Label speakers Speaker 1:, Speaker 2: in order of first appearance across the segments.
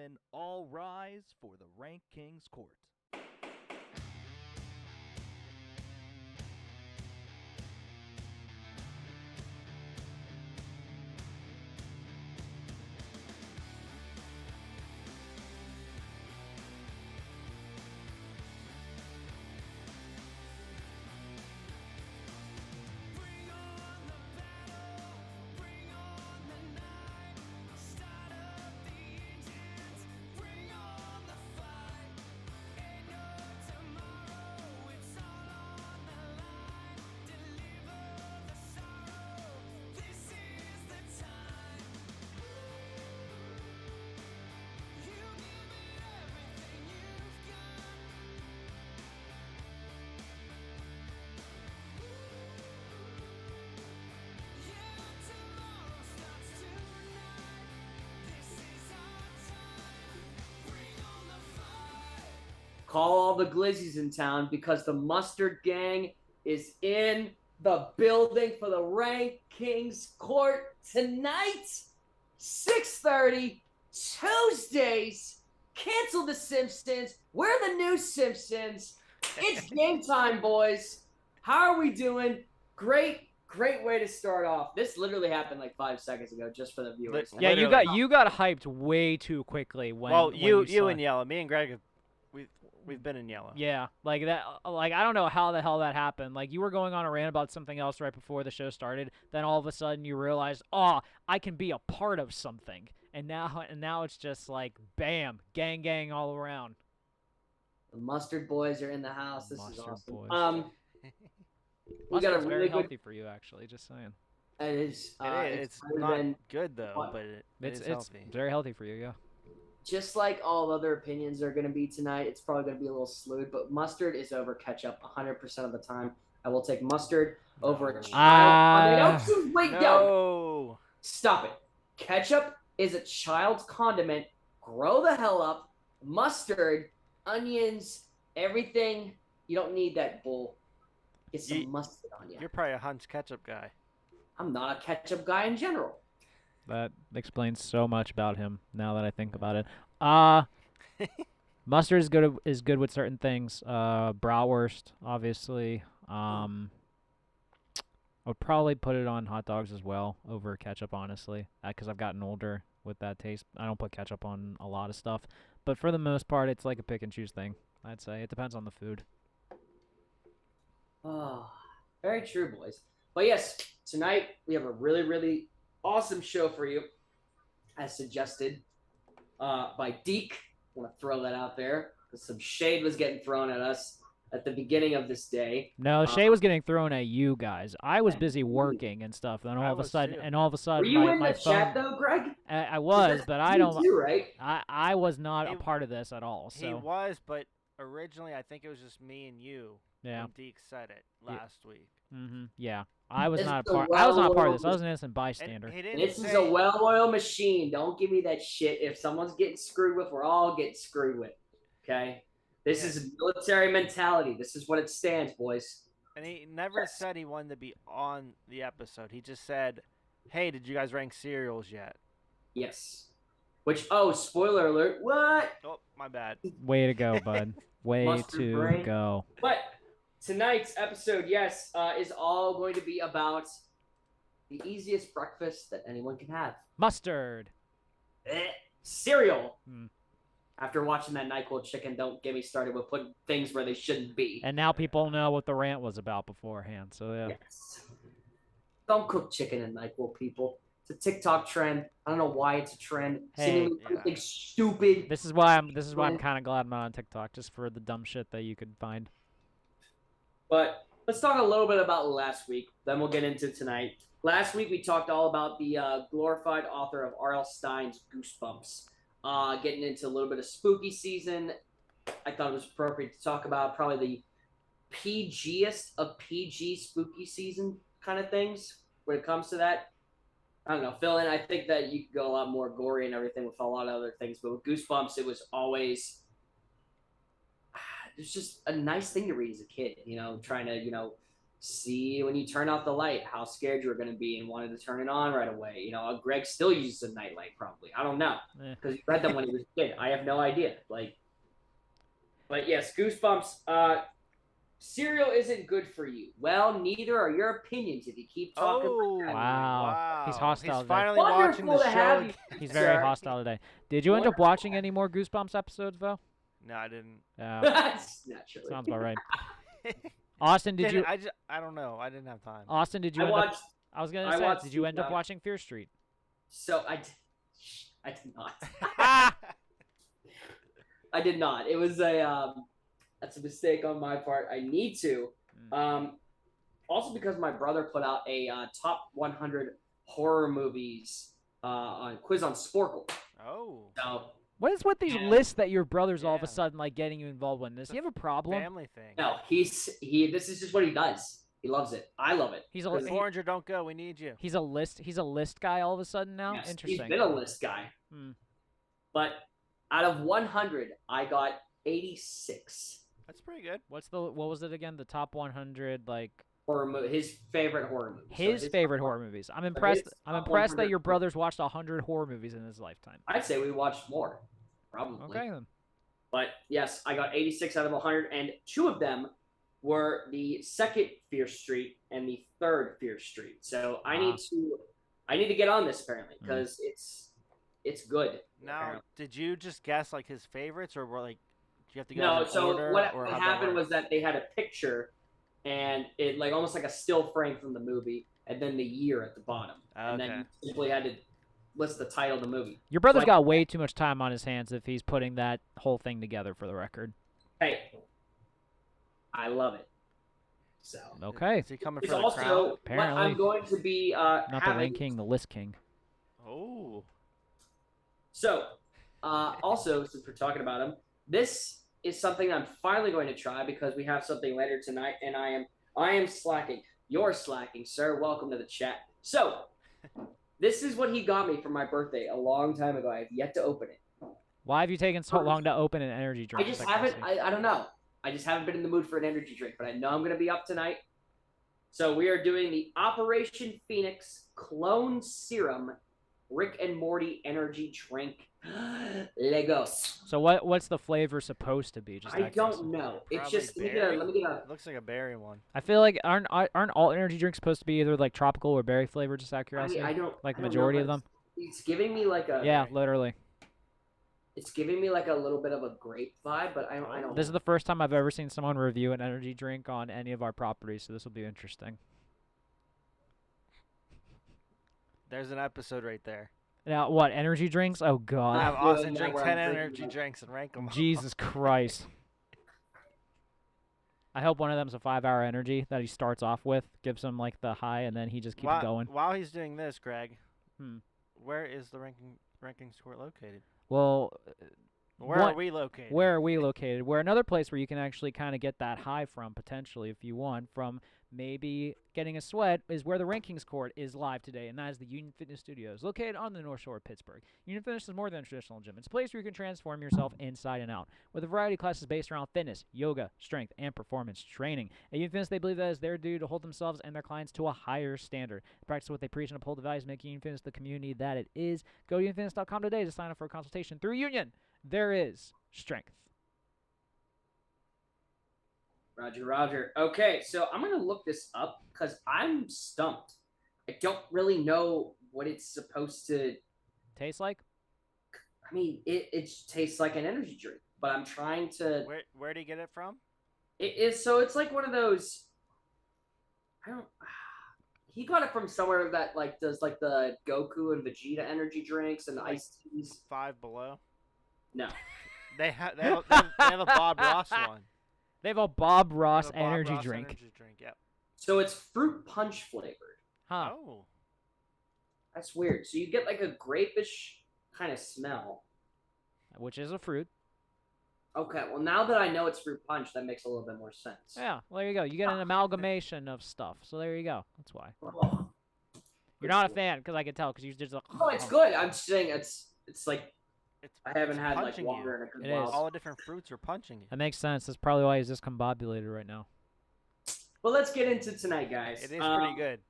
Speaker 1: gentlemen, all rise for the Rank King's court.
Speaker 2: Call all the glizzies in town because the Mustard Gang is in the building for the RankKing's court tonight, 6:30, Tuesdays. Cancel the Simpsons. We're the new Simpsons. It's game time, boys. How are we doing? Great way to start off. This literally happened like 5 seconds ago, just for the viewers.
Speaker 3: Yeah, you got hyped way too quickly when
Speaker 4: you and Yellow, me and Greg, we've been in Yellow.
Speaker 3: Yeah, like that. Like I don't know how the hell that happened. Like you were going on a rant about something else right before the show started. Then all of a sudden you realized, oh, I can be a part of something. And now it's just like, bam, gang all around.
Speaker 2: The Mustard Boys are in the house. This is awesome.
Speaker 3: Boys.
Speaker 2: We got a
Speaker 3: very
Speaker 2: really
Speaker 3: healthy for you, actually. Just saying.
Speaker 2: It is.
Speaker 4: It's not good though, but it's healthy.
Speaker 3: Very healthy for you, yeah.
Speaker 2: Just like all other opinions are going to be tonight, it's probably going to be a little slewed, but mustard is over ketchup 100% of the time. I will take mustard over a child condiment. Wait, no. Stop it. Ketchup is a child's condiment. Grow the hell up. Mustard, onions, everything. You don't need that bull. Get some mustard on you.
Speaker 4: You're probably a Hunt's ketchup guy.
Speaker 2: I'm not a ketchup guy in general.
Speaker 3: That explains so much about him. Now that I think about it, mustard is good with certain things. Bratwurst, obviously. I would probably put it on hot dogs as well over ketchup, honestly, because I've gotten older with that taste. I don't put ketchup on a lot of stuff, but for the most part, it's like a pick and choose thing. I'd say it depends on the food.
Speaker 2: Oh, very true, boys. But yes, tonight we have a really awesome show for you, as suggested by Deke. I want to throw that out there because some shade was getting thrown at us at the beginning of this day.
Speaker 3: No, shade was getting thrown at you guys. I was busy working and stuff. Then all of a sudden,
Speaker 2: were you in
Speaker 3: my
Speaker 2: the
Speaker 3: phone,
Speaker 2: chat though, Greg?
Speaker 3: I was, but I don't.
Speaker 2: You right?
Speaker 3: I was not a part of this at all. So
Speaker 4: he was, but originally I think it was just me and you.
Speaker 3: Yeah.
Speaker 4: When Deke said it last week.
Speaker 3: Mm-hmm. Yeah. I was not a part of this. I was an innocent bystander.
Speaker 2: This is a well-oiled machine. Don't give me that shit. If someone's getting screwed with, we're all getting screwed with. Okay? This is military mentality. This is what it stands, boys.
Speaker 4: And he never said he wanted to be on the episode. He just said, hey, did you guys rank cereals yet?
Speaker 2: Yes. Which, spoiler alert. What?
Speaker 4: Oh, my bad.
Speaker 3: Way to go, bud. Way to go.
Speaker 2: But tonight's episode, is all going to be about the easiest breakfast that anyone can have.
Speaker 3: Mustard.
Speaker 2: Cereal. After watching that NyQuil chicken, don't get me started with putting things where they shouldn't be.
Speaker 3: And now people know what the rant was about beforehand, so yeah.
Speaker 2: Yes. Don't cook chicken in NyQuil, people. It's a TikTok trend. I don't know why it's a trend.
Speaker 3: Hey,
Speaker 2: something stupid.
Speaker 3: This is why I'm kind of glad I'm not on TikTok, just for the dumb shit that you could find. But
Speaker 2: let's talk a little bit about last week. Then we'll get into tonight. Last week we talked all about the glorified author of R.L. Stine's Goosebumps. Getting into a little bit of spooky season. I thought it was appropriate to talk about probably the PGest of PG spooky season kind of things when it comes to that. I don't know, fill in. I think that you could go a lot more gory and everything with a lot of other things, but with Goosebumps, it was always it's just a nice thing to read as a kid, trying to, see when you turn off the light how scared you were going to be and wanted to turn it on right away. You know, Greg still uses a nightlight probably. I don't know because he read them when he was a kid. I have no idea. Like, but yes, Goosebumps. Cereal isn't good for you. Well, neither are your opinions if you keep talking like that.
Speaker 3: Wow. He's hostile
Speaker 4: He's
Speaker 3: today.
Speaker 4: finally watching
Speaker 2: Wonderful
Speaker 4: the
Speaker 2: to
Speaker 4: show.
Speaker 2: have you.
Speaker 3: He's very
Speaker 2: Sir.
Speaker 3: hostile today. Did you end up watching any more Goosebumps episodes, though?
Speaker 4: No, I didn't.
Speaker 3: Yeah,
Speaker 2: Naturally.
Speaker 3: sounds about right. Austin, did you?
Speaker 4: I don't know. I didn't have time.
Speaker 3: Austin, did you
Speaker 2: I
Speaker 3: end
Speaker 2: watched.
Speaker 3: up? I was gonna
Speaker 2: I
Speaker 3: say,
Speaker 2: watched
Speaker 3: did you end up
Speaker 2: the,
Speaker 3: watching Fear Street?
Speaker 2: So I did not. I did not. It was a that's a mistake on my part. I need to. Also because my brother put out a top 100 horror movies on quiz on Sporkle.
Speaker 4: Oh.
Speaker 2: So
Speaker 3: What is with these
Speaker 2: Yeah.
Speaker 3: lists that your brother's all of a
Speaker 4: Yeah.
Speaker 3: sudden like getting you involved in? Does he have a problem?
Speaker 4: Family thing.
Speaker 2: no, this is just what he does. He loves it. I love it.
Speaker 3: He's a
Speaker 2: Because-
Speaker 4: Foreigner, don't go. We need you.
Speaker 3: he's a list guy all of a sudden now.
Speaker 2: Yes,
Speaker 3: Interesting.
Speaker 2: he's been a list guy.
Speaker 3: Hmm.
Speaker 2: But out of 100, I got 86
Speaker 4: That's pretty good.
Speaker 3: What was it again? The top 100 like
Speaker 2: his favorite horror movies. So
Speaker 3: his favorite
Speaker 2: top
Speaker 3: horror movies. I'm impressed.
Speaker 2: his
Speaker 3: I'm
Speaker 2: top
Speaker 3: impressed that
Speaker 2: 100
Speaker 3: your brother's watched 100 horror movies in his lifetime.
Speaker 2: I'd say we watched more, probably.
Speaker 3: Okay then.
Speaker 2: But yes, I got 86 out of 100, and 2 of them were the second Fear Street and the third Fear Street. So I need to get on this apparently because it's good.
Speaker 4: Now,
Speaker 2: apparently.
Speaker 4: did you just guess like his favorites, or were like, do you have to go
Speaker 2: No,
Speaker 4: in
Speaker 2: so
Speaker 4: order?
Speaker 2: what
Speaker 4: or how'd that
Speaker 2: happened
Speaker 4: work?
Speaker 2: was that they had a picture, and it like almost like a still frame from the movie, and then the year at the bottom, and then
Speaker 4: Okay.
Speaker 2: you simply had to list the title of the movie.
Speaker 3: Your brother's
Speaker 2: Like-
Speaker 3: got way too much time on his hands if he's putting that whole thing together for the record.
Speaker 2: Hey, I love it. So
Speaker 3: Okay.
Speaker 4: Is he coming
Speaker 2: it's
Speaker 4: for the
Speaker 2: also
Speaker 4: crown?
Speaker 2: what
Speaker 3: Apparently.
Speaker 2: I'm going to be
Speaker 3: Not the
Speaker 2: having.
Speaker 3: Rank King, the List King.
Speaker 4: Oh.
Speaker 2: So, also, since we're talking about him, this is something I'm finally going to try because we have something later tonight, and I am slacking. You're slacking, sir. Welcome to the chat. So, this is what he got me for my birthday a long time ago. I have yet to open it.
Speaker 3: Why have you taken so long to open an energy
Speaker 2: I
Speaker 3: drink?
Speaker 2: just
Speaker 3: like
Speaker 2: haven't.
Speaker 3: this?
Speaker 2: I don't know. I just haven't been in the mood for an energy drink, but I know I'm going to be up tonight. So we are doing the Operation Phoenix Clone Serum Rick and Morty energy drink. Legos.
Speaker 3: So what's the flavor supposed to be? Just
Speaker 2: I
Speaker 3: out of
Speaker 2: don't
Speaker 3: curiosity.
Speaker 2: know. It's
Speaker 4: Probably
Speaker 2: just
Speaker 4: berry.
Speaker 2: let me get a.
Speaker 4: It looks like a berry one.
Speaker 3: I feel like aren't all energy drinks supposed to be either like tropical or berry flavored? Just out of curiosity.
Speaker 2: I don't
Speaker 3: like
Speaker 2: I
Speaker 3: the
Speaker 2: don't know,
Speaker 3: majority
Speaker 2: but
Speaker 3: of them.
Speaker 2: It's giving me like a.
Speaker 3: Yeah, literally.
Speaker 2: It's giving me like a little bit of a grape vibe, but I don't.
Speaker 3: This is the first time I've ever seen someone review an energy drink on any of our properties, so this will be interesting.
Speaker 4: There's an episode right there.
Speaker 3: Now, what energy drinks? Oh
Speaker 4: Have
Speaker 3: God,
Speaker 2: Not
Speaker 4: Austin
Speaker 2: doing that
Speaker 4: drink
Speaker 2: where
Speaker 4: 10
Speaker 2: I'm drinking
Speaker 4: energy
Speaker 2: that.
Speaker 4: drinks and rank them.
Speaker 3: Jesus Christ! I hope one of them's a 5-hour energy that he starts off with, gives him like the high, and then he just keeps going.
Speaker 4: While he's doing this, Greg,
Speaker 3: Hmm.
Speaker 4: where is the ranking score located?
Speaker 3: Well,
Speaker 4: Where
Speaker 3: What-
Speaker 4: are we located?
Speaker 3: where are we located? We're another place where you can actually kind of get that high from, potentially, if you want, from maybe getting a sweat, is where the RankKing's court is live today, and that is the Union Fitness Studios, located on the North Shore of Pittsburgh. Union Fitness is more than a traditional gym. It's a place where you can transform yourself inside and out, with a variety of classes based around fitness, yoga, strength, and performance training. At Union Fitness, they believe that is their duty to hold themselves and their clients to a higher standard. Practice what they preach and uphold the values, make Union Fitness the community that it is. Go to unionfitness.com today to sign up for a consultation. Through Union, there is strength.
Speaker 2: Roger, Roger. Okay, so I'm gonna look this up because I'm stumped. I don't really know what it's supposed to.
Speaker 3: Tastes like?
Speaker 2: I mean, it tastes like an energy drink, but I'm trying to.
Speaker 4: Where do you get it from?
Speaker 2: It is so it's like one of those. I don't. He got it from somewhere that like does like the Goku and Vegeta energy drinks and the
Speaker 4: Like-
Speaker 2: iced teas.
Speaker 4: Five Below.
Speaker 2: No,
Speaker 4: They have a Bob Ross one.
Speaker 3: They have a Bob
Speaker 4: They have
Speaker 3: Ross
Speaker 4: a Bob
Speaker 3: energy
Speaker 4: Ross
Speaker 3: drink.
Speaker 4: Energy drink. Yep.
Speaker 2: so it's fruit punch flavored.
Speaker 3: Huh.
Speaker 4: Oh.
Speaker 2: That's weird. So you get like a grapish kind of smell.
Speaker 3: Which is a fruit.
Speaker 2: Okay, well now that I know it's fruit punch, that makes a little bit more sense.
Speaker 3: Yeah, well, there you go. You get an amalgamation of stuff. So there you go. That's why.
Speaker 2: Oh.
Speaker 3: You're not a fan, because I can tell, because you just like...
Speaker 2: Oh, it's good. I'm just saying it's like
Speaker 4: It's,
Speaker 2: I haven't
Speaker 4: it's
Speaker 2: had like
Speaker 4: punching
Speaker 2: water
Speaker 4: you.
Speaker 2: in a good
Speaker 3: It
Speaker 2: while.
Speaker 3: is.
Speaker 4: All the different fruits are punching you.
Speaker 3: That makes sense. That's probably why he's discombobulated right now.
Speaker 2: But let's get into tonight, guys.
Speaker 4: It is pretty good.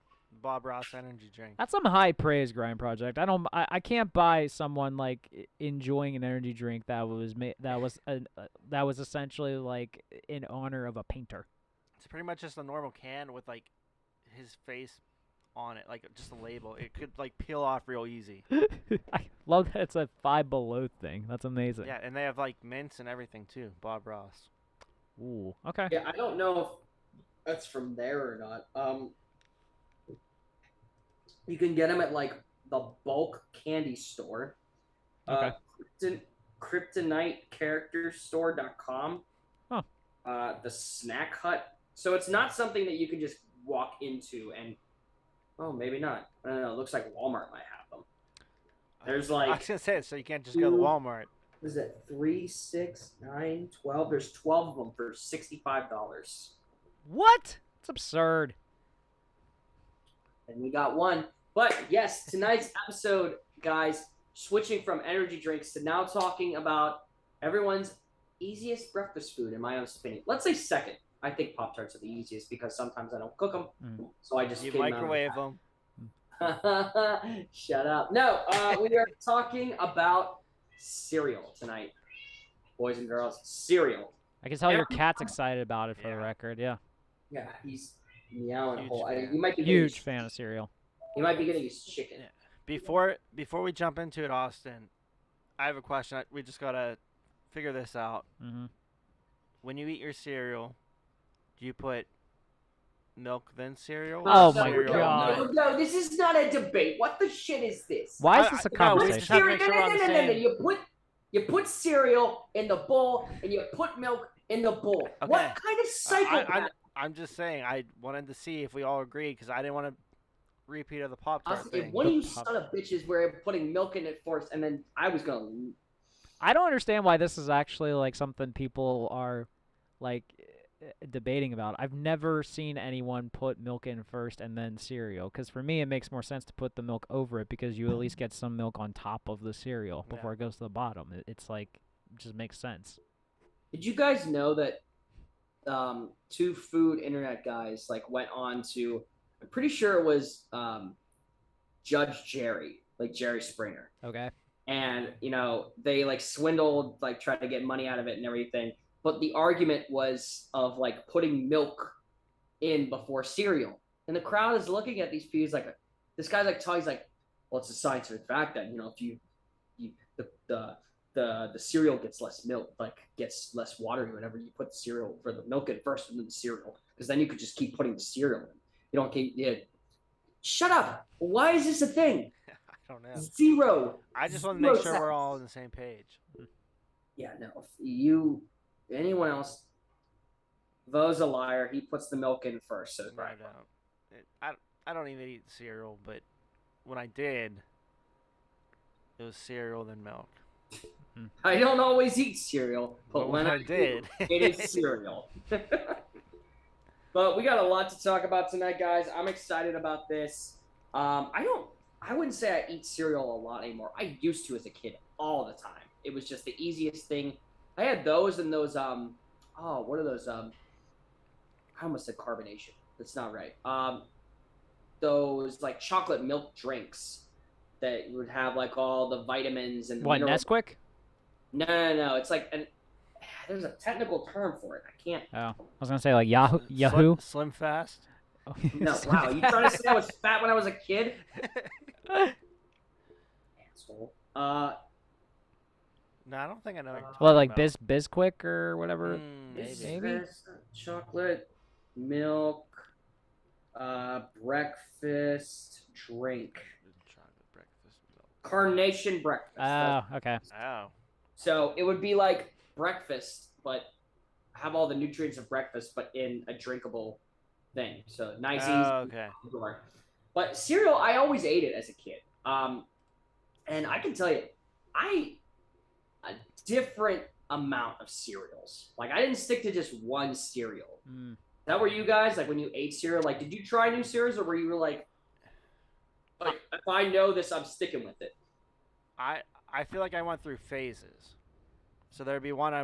Speaker 4: Bob Ross energy drink.
Speaker 3: That's some high praise, Grind Project. I can't buy someone like enjoying an energy drink that was essentially like in honor of a painter.
Speaker 4: It's pretty much just a normal can with like his face on it, like just a label. It could like peel off real easy.
Speaker 3: I love that it's a Five Below thing. That's amazing.
Speaker 4: Yeah, and they have like mints and everything too. Bob Ross.
Speaker 3: Ooh. Okay.
Speaker 2: Yeah, I don't know if that's from there or not. You can get them at like the bulk candy store.
Speaker 3: Okay.
Speaker 2: KryptoniteCharacterStore.com.
Speaker 3: Huh.
Speaker 2: The Snack Hut. So it's not something that you can just walk into and, oh, maybe not. I don't know. It looks like Walmart might have them. There's
Speaker 4: I
Speaker 2: like,
Speaker 4: was gonna say, so you can't just go to Walmart.
Speaker 2: what is it? 3, 6, 9, 12. There's 12 of them for $65.
Speaker 3: What? It's absurd.
Speaker 2: And we got one. But yes, tonight's episode, guys, switching from energy drinks to now talking about everyone's easiest breakfast food, in my own opinion. Let's say second. I think Pop-Tarts are the easiest because sometimes I don't cook them. So I just
Speaker 4: You
Speaker 2: came out of
Speaker 4: microwave them.
Speaker 2: Shut up. No, we are talking about cereal tonight. Boys and girls, cereal.
Speaker 3: I can tell your cat's excited about it for the record. Yeah.
Speaker 2: Yeah, he's meowing a
Speaker 4: Huge
Speaker 2: whole.
Speaker 4: fan.
Speaker 2: You might be
Speaker 3: Huge fan of cereal.
Speaker 2: He might be getting his chicken.
Speaker 4: Yeah. Before we jump into it, Austin, I have a question. We just gotta figure this out.
Speaker 3: Mm-hmm.
Speaker 4: When you eat your cereal, do you put milk then cereal?
Speaker 3: Oh
Speaker 4: or
Speaker 3: my
Speaker 4: cereal
Speaker 3: God.
Speaker 4: milk?
Speaker 2: No, this is not a debate. What the shit is this?
Speaker 3: Why is this a
Speaker 4: No, we just
Speaker 3: conversation?
Speaker 4: have to make sure we're on the same.
Speaker 2: You put cereal in the bowl and you put milk in the bowl.
Speaker 4: Okay.
Speaker 2: What kind of cycle?
Speaker 4: I'm just saying. I wanted to see if we all agreed because I didn't want to repeat of the Pop-Tart
Speaker 2: If
Speaker 4: thing.
Speaker 2: one of you son of bitches were putting milk in it first, and then I was gonna.
Speaker 3: I don't understand why this is actually like something people are like debating about. I've never seen anyone put milk in first and then cereal. Because for me, it makes more sense to put the milk over it because you at least get some milk on top of the cereal before it goes to the bottom. It's like it just makes sense.
Speaker 2: Did you guys know that two food internet guys like went on to? I'm pretty sure it was Judge Jerry, like Jerry Springer.
Speaker 3: Okay.
Speaker 2: And, you know, they like swindled, like tried to get money out of it and everything. But the argument was of like putting milk in before cereal. And the crowd is looking at these people like, this guy's like telling, he's like, well, it's a scientific fact that, you know, if the cereal gets less milk, like gets less watery whenever you put the cereal for the milk in first and then the cereal. Because then you could just keep putting the cereal in. You don't keep, yeah. Shut up. Why is this a thing?
Speaker 4: I don't know.
Speaker 2: Zero.
Speaker 4: I just want to make sure we're all on the same page.
Speaker 2: Yeah, no. Anyone else, Vo's a liar. He puts the milk in first. So
Speaker 4: No, I don't. I don't even eat cereal, but when I did, it was cereal then milk.
Speaker 2: I don't always eat cereal, but
Speaker 4: when I did,
Speaker 2: it is cereal. But we got a lot to talk about tonight, guys. I'm excited about this. I wouldn't say I eat cereal a lot anymore. I used to as a kid all the time. It was just the easiest thing. I had those and those, what are those, I almost said carbonation. That's not right. Those, like, chocolate milk drinks that would have, like, all the vitamins and...
Speaker 3: What, Nesquik?
Speaker 2: No. It's like, there's a technical term for it. I can't...
Speaker 3: Oh, I was going to say, like, Yahoo?
Speaker 4: Slim Fast?
Speaker 2: No, wow. You trying to say I was fat when I was a kid? Asshole.
Speaker 4: No, I don't think I know. What you're
Speaker 3: Well, like
Speaker 4: talking
Speaker 3: Bisquick or whatever.
Speaker 4: maybe.
Speaker 2: Chocolate, milk, breakfast drink.
Speaker 4: Chocolate breakfast milk.
Speaker 2: Carnation breakfast.
Speaker 3: Oh, okay.
Speaker 4: Oh.
Speaker 2: So it would be like breakfast, but have all the nutrients of breakfast, but in a drinkable thing. So nice, easy.
Speaker 4: Okay.
Speaker 2: But cereal, I always ate it as a kid. And I can tell you, a different amount of cereals. Like I didn't stick to just one cereal. That were you guys? Like when you ate cereal, like did you try new cereals or were you like if I know this, I'm sticking with it?
Speaker 4: I feel like I went through phases. So there'd be one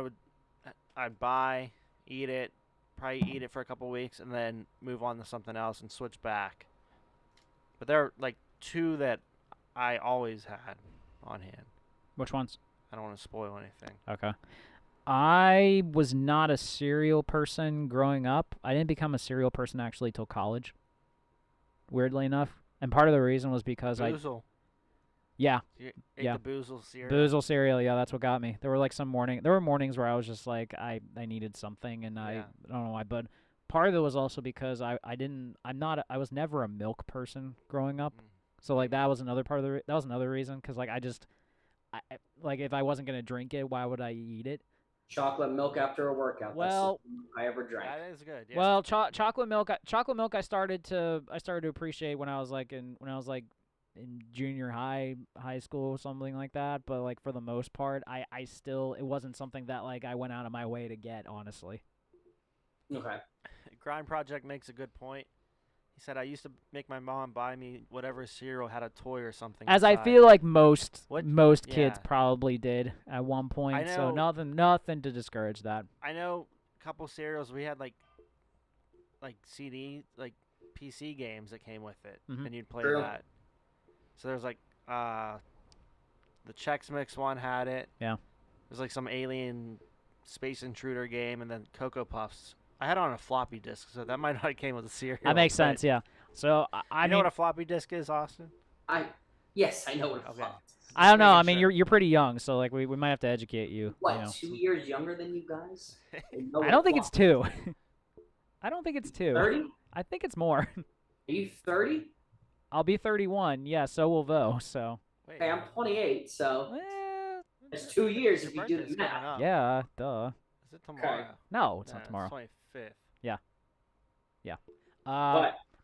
Speaker 4: I'd buy, eat it, probably eat it for a couple weeks and then move on to something else and switch back. But there are like 2 that I always had on hand.
Speaker 3: Which ones?
Speaker 4: I don't want to spoil anything.
Speaker 3: Okay. I was not a cereal person growing up. I didn't become a cereal person actually till college. Weirdly enough, and part of the reason was because
Speaker 4: Boozle.
Speaker 3: Yeah.
Speaker 4: You ate
Speaker 3: Yeah.
Speaker 4: the Boozle cereal.
Speaker 3: Boozle cereal, yeah, that's what got me. There were mornings where I was just like I needed something, and I don't know why, but part of it was also because I was never a milk person growing up. So like that was another reason, cuz like like if I wasn't going to drink it, why would I eat it?
Speaker 2: Chocolate milk after a workout.
Speaker 3: Well,
Speaker 2: that's the milk I ever drank.
Speaker 4: That is good. Yeah.
Speaker 3: Well, chocolate milk I started to appreciate when I was like in junior high school, something like that. But like for the most part, I still, it wasn't something that like I went out of my way to get, honestly.
Speaker 2: Okay.
Speaker 4: Grind Project makes a good point. He said, I used to make my mom buy me whatever cereal had a toy or something.
Speaker 3: As I
Speaker 4: inside."
Speaker 3: feel like most kids
Speaker 4: Yeah.
Speaker 3: probably did at one point. So nothing to discourage that.
Speaker 4: I know a couple cereals we had like CD, like PC games that came with it,
Speaker 3: Mhm.
Speaker 4: and you'd play
Speaker 2: True.
Speaker 4: that. So there's like the Chex Mix one had it.
Speaker 3: Yeah.
Speaker 4: There's like some alien space intruder game, and then Cocoa Puffs. I had it on a floppy disk, so that might not have came with a cereal.
Speaker 3: That makes
Speaker 4: but-
Speaker 3: sense, yeah. So I
Speaker 4: You know
Speaker 3: mean,
Speaker 4: what a floppy disk is, Austin?
Speaker 2: Yes, I know what a
Speaker 4: Okay.
Speaker 2: flop is.
Speaker 3: I don't know. I
Speaker 4: making
Speaker 3: mean,
Speaker 4: sure.
Speaker 3: you're pretty young, so like we might have to educate you.
Speaker 2: What,
Speaker 3: You know.
Speaker 2: 2 years younger than you guys?
Speaker 3: I don't think it's 2. I don't think it's 2.
Speaker 2: 30?
Speaker 3: I think it's more.
Speaker 2: Are you 30?
Speaker 3: I'll be 31. Yeah, so will Vo. So
Speaker 4: Wait,
Speaker 2: Hey, I'm 28, so
Speaker 3: eh,
Speaker 2: it's 2 years
Speaker 4: your
Speaker 2: if you do
Speaker 4: birthday's
Speaker 2: the math.
Speaker 4: coming up.
Speaker 3: yeah, duh.
Speaker 4: Is it tomorrow?
Speaker 3: No, it's
Speaker 4: Nah,
Speaker 3: not tomorrow.
Speaker 4: It's 25th.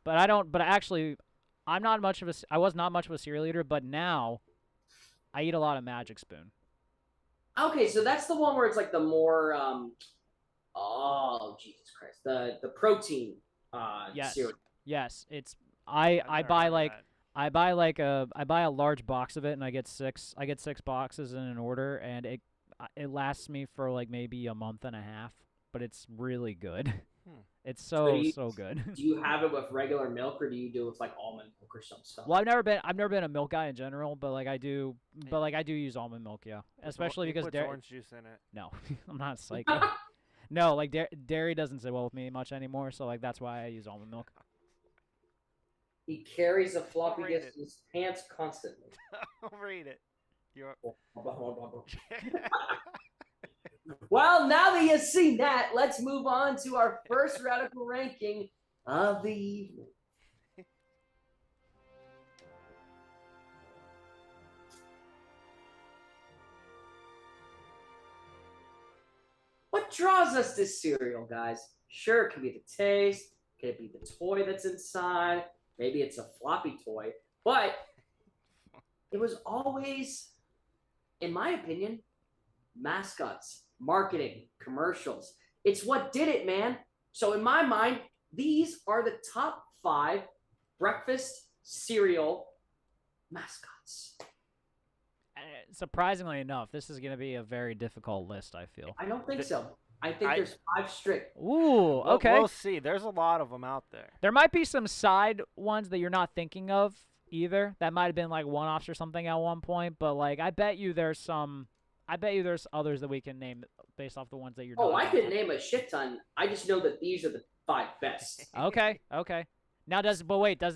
Speaker 3: But I don't. But actually, I was not much of a cereal eater, but now I eat a lot of Magic Spoon.
Speaker 2: Okay, so that's the one where it's like the more oh Jesus Christ, the protein
Speaker 3: Yes.
Speaker 2: cereal.
Speaker 3: Yes, it's
Speaker 4: I've
Speaker 3: I
Speaker 4: never
Speaker 3: buy
Speaker 4: heard of
Speaker 3: like
Speaker 4: that.
Speaker 3: I buy a large box of it, and I get 6 boxes in an order, and it lasts me for like maybe a month and a half, but it's really good. It's
Speaker 2: So
Speaker 3: so good.
Speaker 2: Do you have it with regular milk, or do you do it with like almond milk or some stuff?
Speaker 3: Well, I've never been a milk guy in general, but like I do use almond milk, yeah. Especially
Speaker 4: He
Speaker 3: because
Speaker 4: puts orange juice in it.
Speaker 3: no, I'm not a psycho. No, like dairy doesn't sit well with me much anymore, so like that's why I use almond milk.
Speaker 2: He carries a floppy
Speaker 4: Overrated.
Speaker 2: disk in his pants constantly.
Speaker 4: I'll read it. You're...
Speaker 2: Well, now that you've seen that, let's move on to our first radical ranking of the evening. What draws us to cereal, guys? Sure, it could be the taste, could it be the toy that's inside, maybe it's a floppy toy, but it was always, in my opinion, mascots, marketing, commercials. It's what did it, man. So in my mind, these are the top 5 breakfast cereal mascots.
Speaker 3: Surprisingly enough, this is going to be a very difficult list, I feel.
Speaker 2: I don't think so. I think there's 5 strict.
Speaker 3: Ooh, okay.
Speaker 4: We'll see. There's a lot of them out there.
Speaker 3: There might be some side ones that you're not thinking of either. That might have been like one-offs or something at one point, but like I bet you there's others that we can name based off the ones that you're not.
Speaker 2: Oh, I could name a shit ton. I just know that these are the 5 best.
Speaker 3: Okay. Now doesn't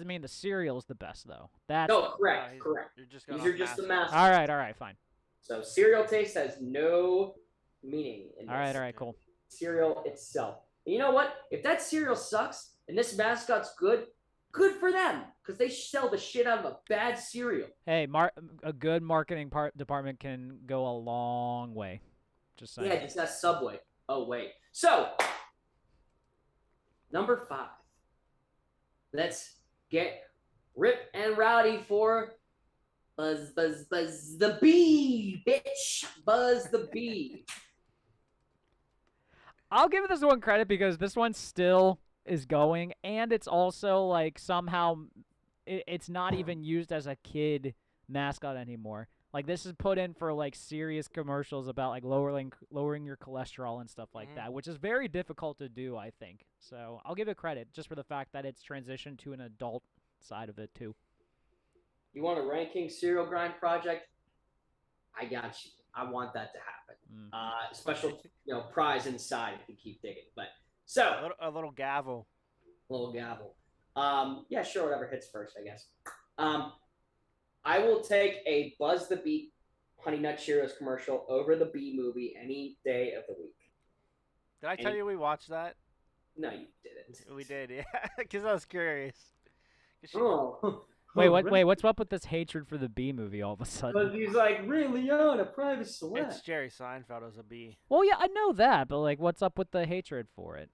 Speaker 3: mean the cereal is the best though. That's
Speaker 2: No, correct.
Speaker 4: he's-
Speaker 2: Correct.
Speaker 4: You're just going
Speaker 2: These are
Speaker 4: off
Speaker 2: just the
Speaker 4: mascots.
Speaker 2: mascots.
Speaker 3: all right, fine.
Speaker 2: So cereal taste has no meaning in this.
Speaker 3: All right, cool.
Speaker 2: Cereal itself. And you know what? If that cereal sucks and this mascot's good for them, because they sell the shit out of a bad cereal.
Speaker 3: Hey, a good marketing department can go a long way. Just saying.
Speaker 2: Yeah, just that Subway. Oh wait. So number 5. Let's get rip and rowdy for Buzz the Bee, bitch. Buzz the Bee.
Speaker 3: I'll give this one credit because this one still is going, and it's also like somehow it's not even used as a kid mascot anymore. Like this is put in for like serious commercials about like lowering your cholesterol and stuff like that, which is very difficult to do, I think. So I'll give it credit just for the fact that it's transitioned to an adult side of it too.
Speaker 2: You want a RankKing's cereal grind project? I got you. I want that to happen. Special, prize inside if you keep digging. But so
Speaker 4: A little gavel.
Speaker 2: little gavel. Yeah, sure. Whatever hits first, I guess. I will take a Buzz the Bee Honey Nut Cheerios commercial over the Bee movie any day of the week.
Speaker 4: Did I tell you we watched that?
Speaker 2: No, you didn't.
Speaker 4: We did, yeah. Because I was curious.
Speaker 2: Oh.
Speaker 3: Wait, what's up with this hatred for the Bee movie all of a sudden?
Speaker 2: Because he's like, really on a private select.
Speaker 4: It's Jerry Seinfeld as a bee.
Speaker 3: Well, yeah, I know that, but like, what's up with the hatred for it?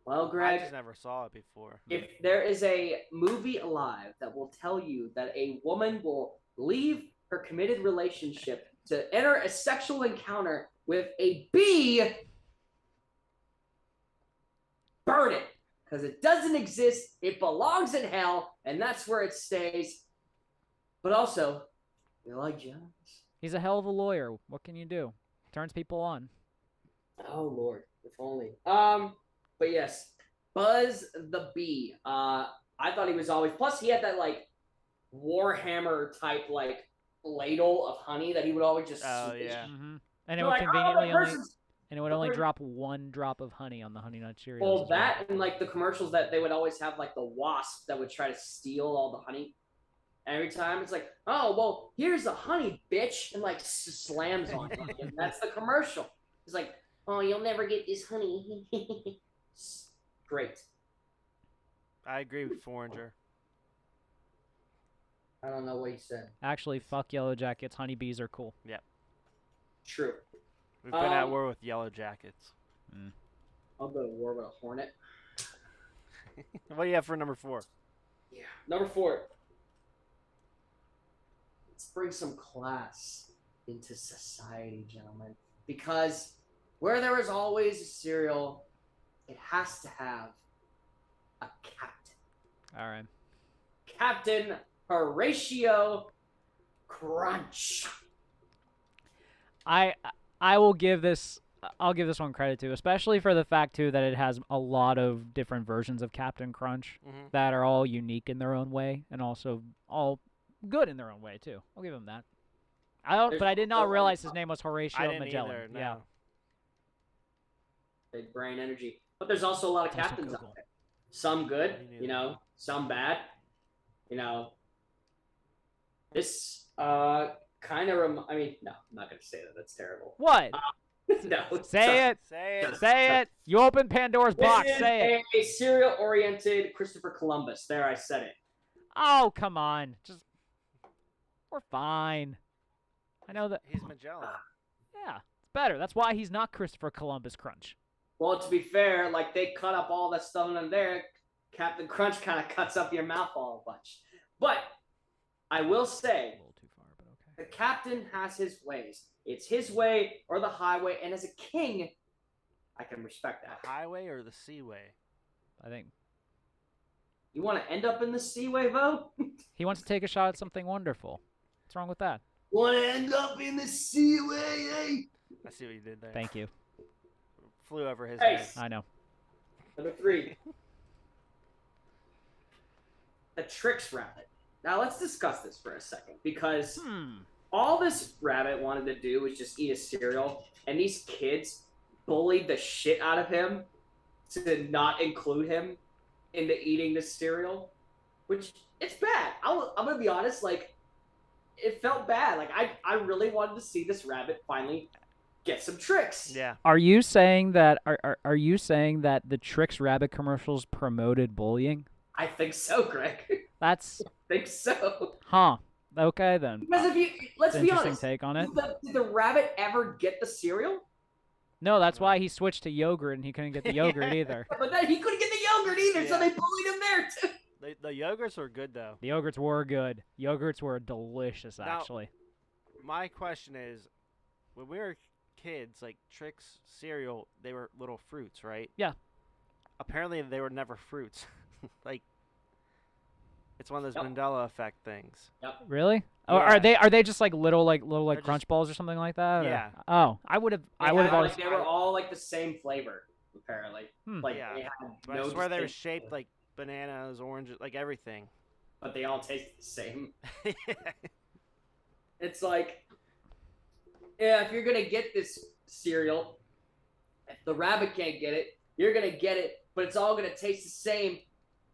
Speaker 2: Well, Greg,
Speaker 4: I just never saw it before.
Speaker 2: if there is a movie alive that will tell you that a woman will leave her committed relationship to enter a sexual encounter with a bee, burn it. Because it doesn't exist, it belongs in hell, and that's where it stays. But also, we like Jones.
Speaker 3: He's a hell of a lawyer. What can you do? Turns people on.
Speaker 2: Oh Lord, if only. But yes, Buzz the Bee. I thought he was always. Plus, he had that like Warhammer type like ladle of honey that he would always just.
Speaker 4: Oh
Speaker 2: swish.
Speaker 4: yeah.
Speaker 3: Mm-hmm. And it
Speaker 2: You're
Speaker 3: would
Speaker 2: like,
Speaker 3: conveniently
Speaker 2: that person's
Speaker 3: and it would only drop 1 drop of honey on the Honey Nut Cheerios.
Speaker 2: Well,
Speaker 3: as
Speaker 2: that and like the commercials that they would always have like the wasp that would try to steal all the honey. Every time it's like, oh well, here's the honey, bitch, and like slams on it. And that's the commercial. It's like, oh, you'll never get this honey. Great.
Speaker 4: I agree with Foreigner.
Speaker 2: I don't know what he said.
Speaker 3: Actually, fuck Yellow Jackets. Honeybees are cool.
Speaker 2: True.
Speaker 4: We've been at war with Yellow Jackets.
Speaker 2: I'll go to war with a hornet.
Speaker 4: What do you have for number 4?
Speaker 2: Yeah. Number 4. Let's bring some class into society, gentlemen. Because where there is always a cereal, it has to have a captain.
Speaker 3: All right.
Speaker 2: Captain Horatio Crunch.
Speaker 3: I will give this. I'll give this one credit too, especially for the fact too that it has a lot of different versions of Captain Crunch that are all unique in their own way and also all good in their own way too. I'll give him that. But I did not realize his name was Horatio
Speaker 4: I didn't
Speaker 3: Magellan.
Speaker 4: either, no.
Speaker 3: Yeah.
Speaker 2: Big brain energy. But there's also a lot of
Speaker 3: Also
Speaker 2: captains
Speaker 3: Google.
Speaker 2: out there. Some good,
Speaker 4: Me neither.
Speaker 2: some bad. This kind of I mean, no, I'm not going to say that. That's terrible.
Speaker 3: What?
Speaker 2: No.
Speaker 3: Say it.
Speaker 4: Say it.
Speaker 3: Say it. You opened Pandora's box.
Speaker 2: This is
Speaker 3: Say it.
Speaker 2: a cereal-oriented Christopher Columbus. There, I said it.
Speaker 3: Oh, come on. We're fine. I know that.
Speaker 4: He's Magellan.
Speaker 3: Yeah, it's better. That's why he's not Christopher Columbus Crunch.
Speaker 2: Well, to be fair, like they cut up all that stuff in there. Captain Crunch kind of cuts up your mouth all a bunch. But I will
Speaker 3: A
Speaker 2: say,
Speaker 3: little too far, but okay.
Speaker 2: the captain has his ways. It's his way or the highway. And as a king, I can respect that.
Speaker 4: The highway or the seaway?
Speaker 3: I think
Speaker 2: You want to end up in the seaway, Vo?
Speaker 3: he wants to take a shot at something wonderful. What's wrong with that?
Speaker 2: Want to end up in the seaway, eh?
Speaker 4: I see what you did there.
Speaker 3: Thank you.
Speaker 4: Flew over his
Speaker 2: Hey.
Speaker 4: head.
Speaker 3: I know.
Speaker 2: Number 3. The Trix Rabbit. Now let's discuss this for a second because all this rabbit wanted to do was just eat a cereal, and these kids bullied the shit out of him to not include him into eating this cereal, which it's bad. I'm gonna be honest, like it felt bad. Like I really wanted to see this rabbit finally get some tricks.
Speaker 4: Yeah.
Speaker 3: Are you saying that are you saying that the Trix Rabbit commercials promoted bullying?
Speaker 2: I think so, Greg.
Speaker 3: That's
Speaker 2: I think so.
Speaker 3: Okay then.
Speaker 2: Because if you let's
Speaker 3: It's an
Speaker 2: be
Speaker 3: interesting
Speaker 2: honest,
Speaker 3: take on it.
Speaker 2: did the rabbit ever get the cereal?
Speaker 3: No, that's why he switched to yogurt and he couldn't get the yogurt either.
Speaker 2: But then he couldn't get the yogurt either, so
Speaker 4: Yeah.
Speaker 2: they bullied him there too.
Speaker 4: The yogurts were good though.
Speaker 3: The yogurts were good. Yogurts were delicious,
Speaker 4: Now-
Speaker 3: actually.
Speaker 4: My question is, when we were kids, like Trix cereal, they were little fruits, right?
Speaker 3: Yeah.
Speaker 4: Apparently, they were never fruits. Like, It's one of those
Speaker 2: Yep.
Speaker 4: Mandela effect things.
Speaker 3: Really? Oh,
Speaker 4: Yeah.
Speaker 3: are they just like little
Speaker 4: They're
Speaker 3: crunch
Speaker 4: just-
Speaker 3: balls or something like that? or-
Speaker 4: Yeah.
Speaker 3: Oh, I would have always.
Speaker 2: They were all like the same flavor, apparently. Like
Speaker 4: Yeah.
Speaker 2: they had
Speaker 4: But
Speaker 2: no
Speaker 4: I swear they were
Speaker 2: distinct
Speaker 4: shaped
Speaker 2: flavor,
Speaker 4: like bananas, oranges, like everything.
Speaker 2: but they all tasted the same.
Speaker 4: Yeah.
Speaker 2: It's like, yeah, if you're gonna get this cereal, if the rabbit can't get it, you're gonna get it, but it's all gonna taste the same,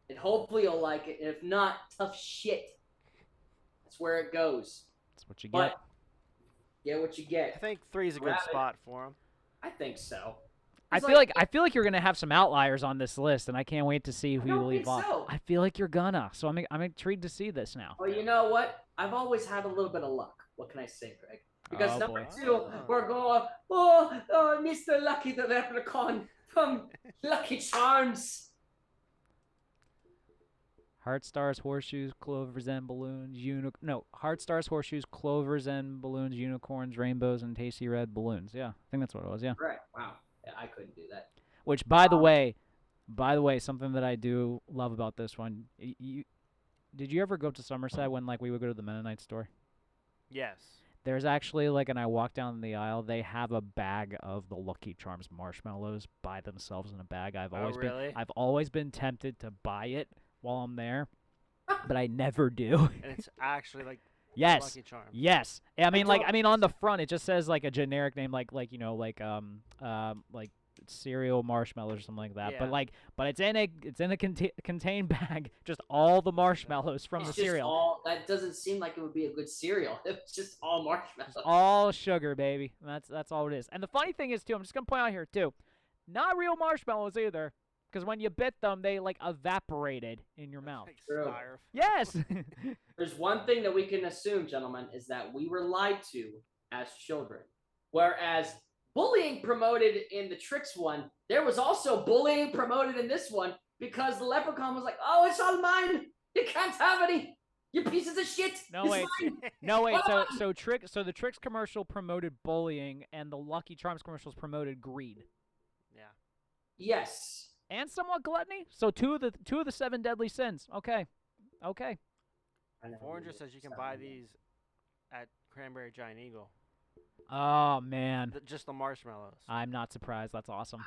Speaker 2: and hopefully you'll like it. And if not, tough shit. That's where it goes.
Speaker 3: That's what you get.
Speaker 2: But get what you
Speaker 4: I
Speaker 2: get.
Speaker 4: think 3's a good
Speaker 2: Rabbit.
Speaker 4: spot for him.
Speaker 2: I think so.
Speaker 3: I
Speaker 2: It's
Speaker 3: feel like you're gonna have some outliers on this list, and I can't wait to see who you
Speaker 2: don't
Speaker 3: leave
Speaker 2: think
Speaker 3: off.
Speaker 2: so.
Speaker 3: I feel like you're gonna, so I'm intrigued to see this now.
Speaker 2: Well, you know what? I've always had a little bit of luck. What can I say, Greg? Because
Speaker 3: Oh,
Speaker 2: number
Speaker 3: boy.
Speaker 2: 2, we're going, oh, Mr. Lucky the Leprechaun from Lucky Charms.
Speaker 3: Heart stars, horseshoes, clovers, and balloons. Heart stars, horseshoes, clovers, and balloons. Unicorns, rainbows, and tasty red balloons. Yeah, I think that's what it was. Yeah.
Speaker 2: Right. Wow. Yeah, I couldn't do that.
Speaker 3: Which, by the way, something that I do love about this one. Did you ever go to Somerset when we would go to the Mennonite store?
Speaker 4: Yes.
Speaker 3: There's actually and I walk down the aisle, they have a bag of the Lucky Charms marshmallows by themselves in a bag. I've always been tempted to buy it while I'm there, but I never do.
Speaker 4: And it's actually like
Speaker 3: Yes.
Speaker 4: Lucky Charms.
Speaker 3: Yes. I mean
Speaker 2: don't-
Speaker 3: on the front it just says like a generic name like cereal marshmallows or something like that.
Speaker 4: Yeah.
Speaker 3: But it's in a contained bag, just all the marshmallows from
Speaker 2: It's
Speaker 3: the
Speaker 2: just
Speaker 3: cereal.
Speaker 2: that doesn't seem like it would be a good cereal. It's just all marshmallows.
Speaker 3: All sugar, baby. That's all it is. And the funny thing is too, I'm just gonna point out here too, not real marshmallows either, because when you bit them, they evaporated in your mouth.
Speaker 4: Like
Speaker 2: True.
Speaker 4: styrofoam.
Speaker 3: Yes.
Speaker 2: There's one thing that we can assume, gentlemen, is that we were lied to as children. Whereas bullying promoted in the Tricks one, there was also bullying promoted in this one because the leprechaun was like, "Oh, it's all mine. You can't have any. You pieces of shit.
Speaker 3: No,
Speaker 2: It's
Speaker 3: wait.
Speaker 2: mine."
Speaker 3: No wait. So the Tricks commercial promoted bullying, and the Lucky Charms commercials promoted greed.
Speaker 4: Yeah.
Speaker 2: Yes.
Speaker 3: And somewhat gluttony. So two of the 7 deadly sins. Okay.
Speaker 4: Foreigner says you can buy these at Cranberry Giant Eagle.
Speaker 3: Oh man,
Speaker 4: Just the marshmallows.
Speaker 3: I'm not surprised. That's awesome.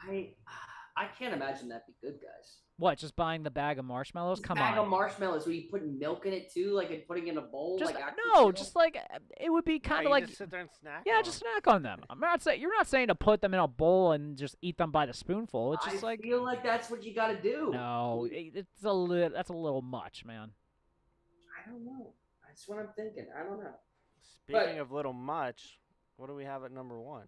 Speaker 2: I can't imagine that'd be good, guys.
Speaker 3: What? Just buying the bag of marshmallows?
Speaker 2: This
Speaker 3: Come
Speaker 2: bag
Speaker 3: on.
Speaker 2: of marshmallows where you put milk in it too, and putting it in a bowl.
Speaker 3: Just
Speaker 2: actual
Speaker 3: no.
Speaker 2: cereal?
Speaker 3: Just it would be kind
Speaker 4: Yeah,
Speaker 3: of
Speaker 4: you
Speaker 3: like.
Speaker 4: just sit there and snack.
Speaker 3: Yeah,
Speaker 4: on
Speaker 3: just
Speaker 4: 'em.
Speaker 3: snack on them. I'm not saying you're not saying to put them in a bowl and just eat them by the spoonful. It's just
Speaker 2: I feel like that's what you got to do.
Speaker 3: no, that's a little much, man.
Speaker 2: I don't know. That's what I'm thinking. I don't know.
Speaker 4: Speaking of little much, what do we have at number 1?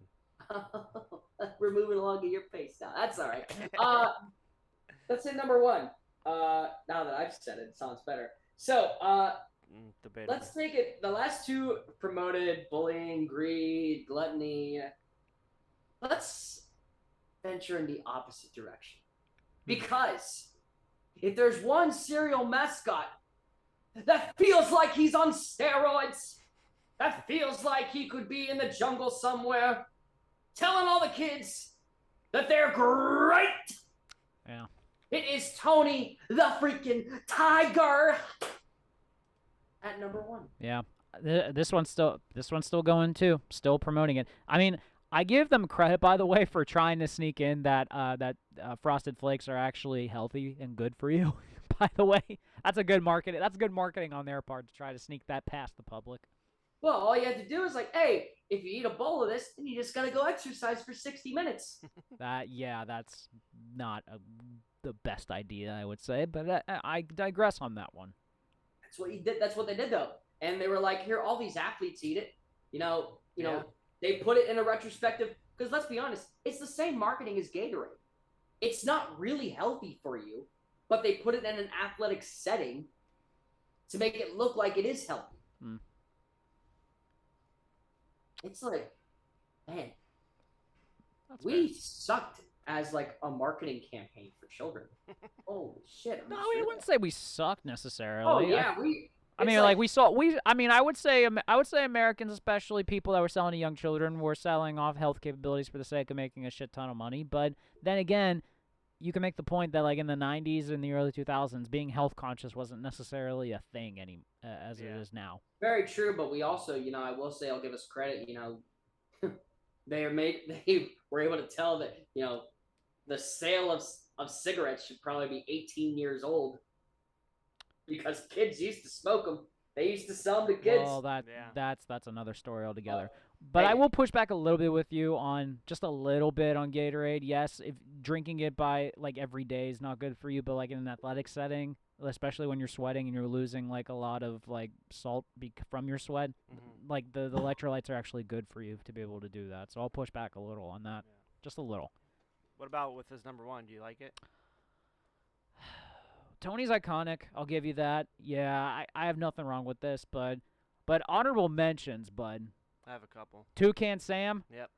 Speaker 2: We're moving along at your pace now. That's all right. Let's say number 1. Now that I've said it, it sounds better. So
Speaker 4: Debatable.
Speaker 2: let's take it. The last 2 promoted bullying, greed, gluttony. Let's venture in the opposite direction. Because if there's one cereal mascot that feels like he's on steroids, that feels like he could be in the jungle somewhere, telling all the kids that they're great.
Speaker 3: Yeah.
Speaker 2: It is Tony the freaking Tiger at number 1.
Speaker 3: Yeah. This one's still going too. Still promoting it. I mean, I give them credit, by the way, for trying to sneak in that Frosted Flakes are actually healthy and good for you. By the way, that's good marketing on their part to try to sneak that past the public.
Speaker 2: Well, all you have to do is hey, if you eat a bowl of this, then you just gotta go exercise for 60 minutes.
Speaker 3: That's not the best idea, I would say, but I digress on that one.
Speaker 2: That's what you did. That's what they did though, and they were like, "Here, all these athletes eat it."
Speaker 4: Yeah.
Speaker 2: They put it in a retrospective because let's be honest, it's the same marketing as Gatorade. It's not really healthy for you, but they put it in an athletic setting to make it look like it is healthy.
Speaker 3: Mm.
Speaker 2: It's like, man,
Speaker 3: That's
Speaker 2: we sucked as a marketing campaign for children. Holy shit! I'm
Speaker 3: No,
Speaker 2: just
Speaker 3: we
Speaker 2: real-
Speaker 3: wouldn't say we suck necessarily.
Speaker 2: Oh yeah, we.
Speaker 3: I mean, I would say Americans, especially people that were selling to young children, were selling off health capabilities for the sake of making a shit ton of money. But then again, you can make the point that like in the 90s and the early 2000s, being health conscious wasn't necessarily a thing as it is now.
Speaker 2: Very true, but we also, I will say, I'll give us credit. They were able to tell that the sale of cigarettes should probably be 18 years old because kids used to smoke them. They used to sell them to kids.
Speaker 3: Well,
Speaker 4: Yeah.
Speaker 3: that's another story altogether. But I will push back a little bit with you on just a little bit on Gatorade. Yes, if drinking it by like every day is not good for you, but like in an athletic setting, especially when you're sweating and you're losing like a lot of like salt from your sweat, like the electrolytes are actually good for you to be able to do that. So I'll push back a little on that, just a little.
Speaker 4: What about with his number 1? Do you like it?
Speaker 3: Tony's iconic. I'll give you that. Yeah, I have nothing wrong with this, but honorable mentions, bud.
Speaker 4: I have a couple.
Speaker 3: Toucan Sam.
Speaker 4: Yep.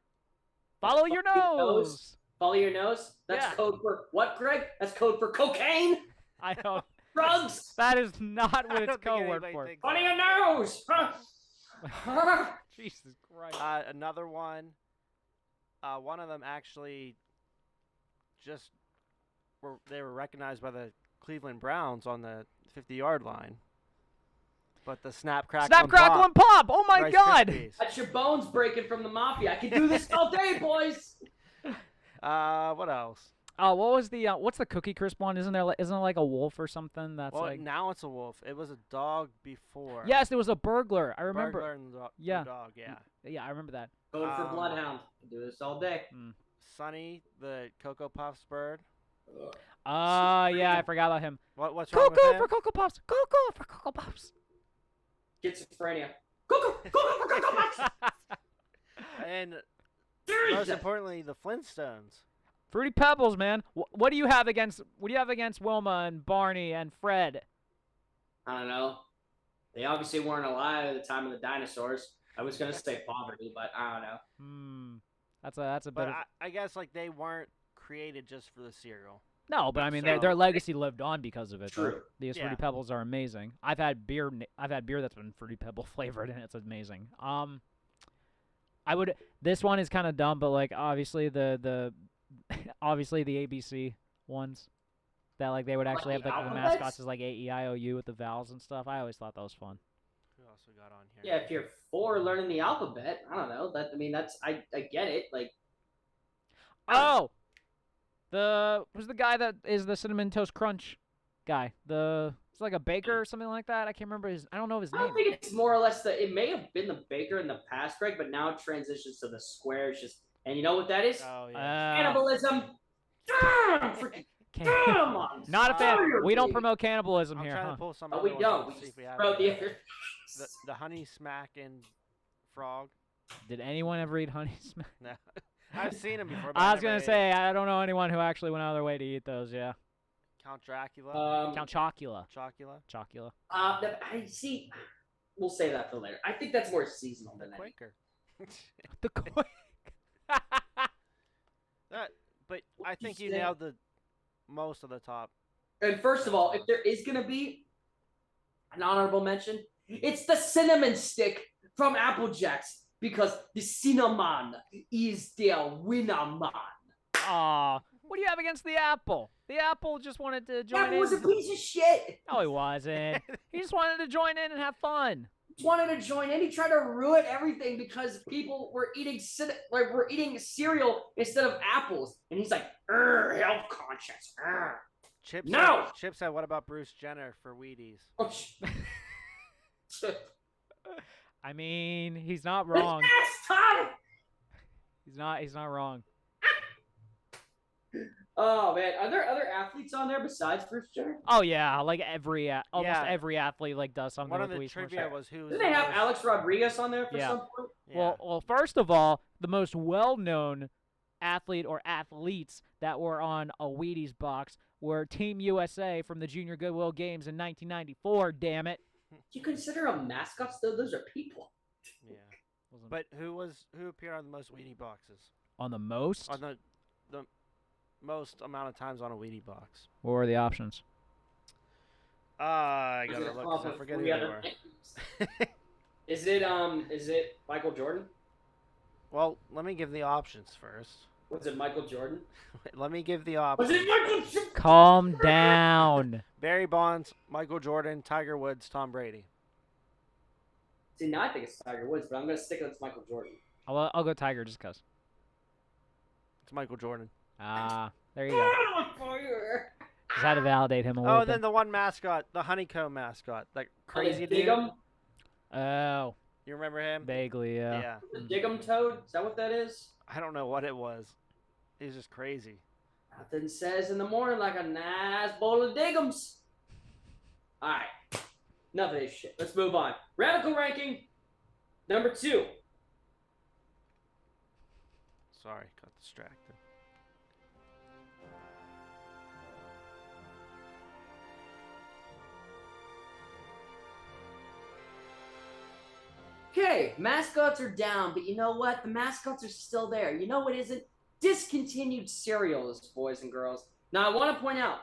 Speaker 3: Follow your nose.
Speaker 2: Follow your nose? That's code for what, Greg? That's code for cocaine?
Speaker 3: I don't.
Speaker 2: Drugs?
Speaker 3: That is not what
Speaker 4: I
Speaker 3: it's
Speaker 4: don't think
Speaker 3: code word
Speaker 4: anybody
Speaker 3: for.
Speaker 4: thinks
Speaker 2: Follow
Speaker 4: that.
Speaker 2: your nose!
Speaker 3: Jesus Christ.
Speaker 4: Another one. One of them actually they were recognized by the Cleveland Browns on the 50-yard line. But the snap, crackle,
Speaker 3: Snap, crackle, and pop! Oh my
Speaker 4: Rice
Speaker 3: God!
Speaker 4: Krispies.
Speaker 2: That's your bones breaking from the mafia. I can do this all day, boys!
Speaker 4: What else?
Speaker 3: Oh, what was the what's the Cookie Crisp one? Isn't it like a wolf or something? That's
Speaker 4: Well,
Speaker 3: like
Speaker 4: now it's a wolf. It was a dog before.
Speaker 3: yes, there was a burglar. I remember.
Speaker 4: Burglar and the
Speaker 3: Yeah.
Speaker 4: dog. Yeah.
Speaker 3: Yeah, I remember that.
Speaker 2: Code for bloodhound. I can do this all day.
Speaker 4: Sonny, the Cocoa Puffs bird.
Speaker 3: Yeah, I forgot about him.
Speaker 4: What's wrong with
Speaker 3: Cocoa
Speaker 4: him?
Speaker 3: for Cocoa Puffs. Cocoa for Cocoa Puffs.
Speaker 2: Schizophrenia. Go, Puffs!
Speaker 4: And most importantly, the Flintstones.
Speaker 3: Fruity Pebbles, man. What do you have against Wilma and Barney and Fred?
Speaker 2: I don't know. They obviously weren't alive at the time of the dinosaurs. I was gonna say poverty, but I don't know.
Speaker 3: That's a bit.
Speaker 4: But
Speaker 3: Of...
Speaker 4: I guess like they weren't created just for the cereal.
Speaker 3: No, but I mean
Speaker 2: So-
Speaker 3: their legacy lived on because of it.
Speaker 2: True.
Speaker 3: Though. These
Speaker 4: Yeah.
Speaker 3: Fruity Pebbles are amazing. I've had beer that's been Fruity Pebble flavored, and it's amazing. This one is kind of dumb, but like obviously the obviously the ABC ones that like they would actually have
Speaker 2: the
Speaker 3: like the
Speaker 2: alphabets?
Speaker 3: mascots is like AEIOU with the vowels and stuff. I always thought that was fun.
Speaker 4: Who else we got on here?
Speaker 2: Yeah, if you're 4 learning the alphabet, I don't know. I get it. Like,
Speaker 3: Oh, who's the guy that is the Cinnamon Toast Crunch guy? It's like a baker or something like that. I can't remember I don't know his
Speaker 2: I
Speaker 3: name.
Speaker 2: don't think it's more or less it may have been the baker in the past, Greg, but now it transitions to the squares. And you know what that is?
Speaker 4: Oh yeah.
Speaker 2: Cannibalism. Freaking come on.
Speaker 3: Not a fan. We don't
Speaker 2: Sorry.
Speaker 3: promote cannibalism
Speaker 4: I'm
Speaker 3: here,
Speaker 4: trying
Speaker 3: huh?
Speaker 4: to pull some.
Speaker 2: Oh,
Speaker 4: other
Speaker 2: we
Speaker 4: ones
Speaker 2: don't.
Speaker 4: up
Speaker 2: We
Speaker 4: to see
Speaker 2: just
Speaker 4: if we have
Speaker 2: throw
Speaker 4: it.
Speaker 2: the other.
Speaker 4: The honey smacking frog.
Speaker 3: Did anyone ever eat honey smack?
Speaker 4: No, I've seen him before. But
Speaker 3: I
Speaker 4: I
Speaker 3: was gonna
Speaker 4: never ate
Speaker 3: say I don't know anyone who actually went out of their way to eat those. Yeah,
Speaker 4: it. Count Dracula.
Speaker 3: Count Chocula.
Speaker 4: Chocula.
Speaker 2: I see. We'll say that for later. I think that's more seasonal
Speaker 4: The
Speaker 2: than anything.
Speaker 4: Quaker.
Speaker 3: The Quake.
Speaker 4: But I think you
Speaker 2: say?
Speaker 4: nailed the most of the top.
Speaker 2: And first of all, if there is gonna be an honorable mention, it's the cinnamon stick from Apple Jacks because the cinnamon is their winner man.
Speaker 3: Aw, what do you have against the apple? The apple just wanted to join
Speaker 2: Apple
Speaker 3: in.
Speaker 2: was a piece of shit.
Speaker 3: No, he wasn't. He just wanted to join in and have fun.
Speaker 2: He wanted to join in. He tried to ruin everything because people were eating cereal instead of apples, and he's like, health conscious.
Speaker 4: Chip
Speaker 2: No!
Speaker 4: Said, Chip said, "What about Bruce Jenner for Wheaties?"
Speaker 2: Oh,
Speaker 3: I mean, he's not wrong.
Speaker 2: Next time.
Speaker 3: He's not wrong.
Speaker 2: Oh man, are there other athletes on there besides Bruce Jenner?
Speaker 3: Oh yeah, like almost
Speaker 4: Yeah.
Speaker 3: every athlete like does something
Speaker 4: One of
Speaker 3: with
Speaker 4: the
Speaker 3: Luis
Speaker 4: trivia
Speaker 3: Suarez.
Speaker 4: was who. was
Speaker 2: Didn't
Speaker 4: the
Speaker 2: they have
Speaker 4: most-
Speaker 2: Alex Rodriguez on there for
Speaker 3: Yeah.
Speaker 2: some point?
Speaker 4: Yeah.
Speaker 3: Well, first of all, the most well-known athlete or athletes that were on a Wheaties box were Team USA from the Junior Goodwill Games in 1994. Damn it!
Speaker 2: Do you consider them mascots though? Those are people.
Speaker 4: Yeah. But who appeared on the most Wheatie boxes?
Speaker 3: On the most?
Speaker 4: On the most amount of times on a Wheatie box.
Speaker 3: What were the options?
Speaker 4: I
Speaker 2: I'm
Speaker 4: gotta
Speaker 2: gonna come
Speaker 4: look. 'cause
Speaker 2: up
Speaker 4: I
Speaker 2: with
Speaker 4: forget who
Speaker 2: three
Speaker 4: they
Speaker 2: other
Speaker 4: were.
Speaker 2: names. Is it Michael Jordan?
Speaker 4: Well, let me give the options first.
Speaker 2: Was it Michael Jordan?
Speaker 4: Let me give the
Speaker 2: Was
Speaker 4: option.
Speaker 2: it Michael Jordan?
Speaker 3: Calm down.
Speaker 4: Barry Bonds, Michael Jordan, Tiger Woods, Tom Brady.
Speaker 2: See, now I think it's Tiger Woods, but I'm going to stick with Michael Jordan.
Speaker 3: I'll go Tiger just cause.
Speaker 4: It's Michael Jordan.
Speaker 3: There you go. Just had to validate him a little
Speaker 4: Oh,
Speaker 3: bit.
Speaker 4: then the one mascot, the honeycomb mascot, that crazy dude.
Speaker 2: Dig'em?
Speaker 3: Oh,
Speaker 4: You remember him?
Speaker 3: vaguely, yeah.
Speaker 4: Yeah.
Speaker 2: The Dig'em toad? Is that what that is?
Speaker 4: I don't know what it was. He's just crazy.
Speaker 2: Nothing says in the morning like a nice bowl of Dig'ems. All right. Enough of this shit. Let's move on. Radical ranking number 2.
Speaker 4: Sorry, got distracted.
Speaker 2: Okay, mascots are down, but you know what? The mascots are still there. You know what isn't? Discontinued cereals, boys and girls. Now, I want to point out,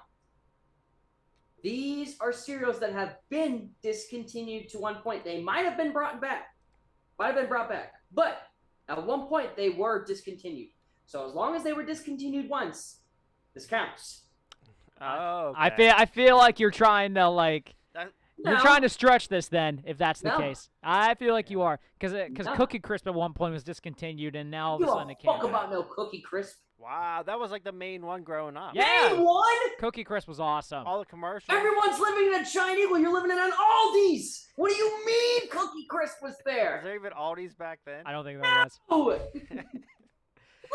Speaker 2: these are cereals that have been discontinued to one point. They might have been brought back. But at one point, they were discontinued. So as long as they were discontinued once, this counts.
Speaker 4: Oh,
Speaker 3: I feel like you're trying to you're
Speaker 2: No.
Speaker 3: trying to stretch this then, if that's the
Speaker 2: No.
Speaker 3: case. I feel like you are, because
Speaker 2: No.
Speaker 3: Cookie Crisp at one point was discontinued, and now all of a
Speaker 2: You
Speaker 3: sudden
Speaker 2: don't
Speaker 3: it came
Speaker 2: fuck
Speaker 3: back.
Speaker 2: about no Cookie Crisp.
Speaker 4: Wow, that was like the main one growing up.
Speaker 3: Yeah.
Speaker 2: Main one?
Speaker 3: Cookie Crisp was awesome.
Speaker 4: All the commercials.
Speaker 2: Everyone's living in a China Eagle. You're living in an Aldi's. What do you mean Cookie Crisp was
Speaker 4: Was
Speaker 2: there?
Speaker 4: there even Aldi's back then?
Speaker 3: I don't think there was.
Speaker 2: No.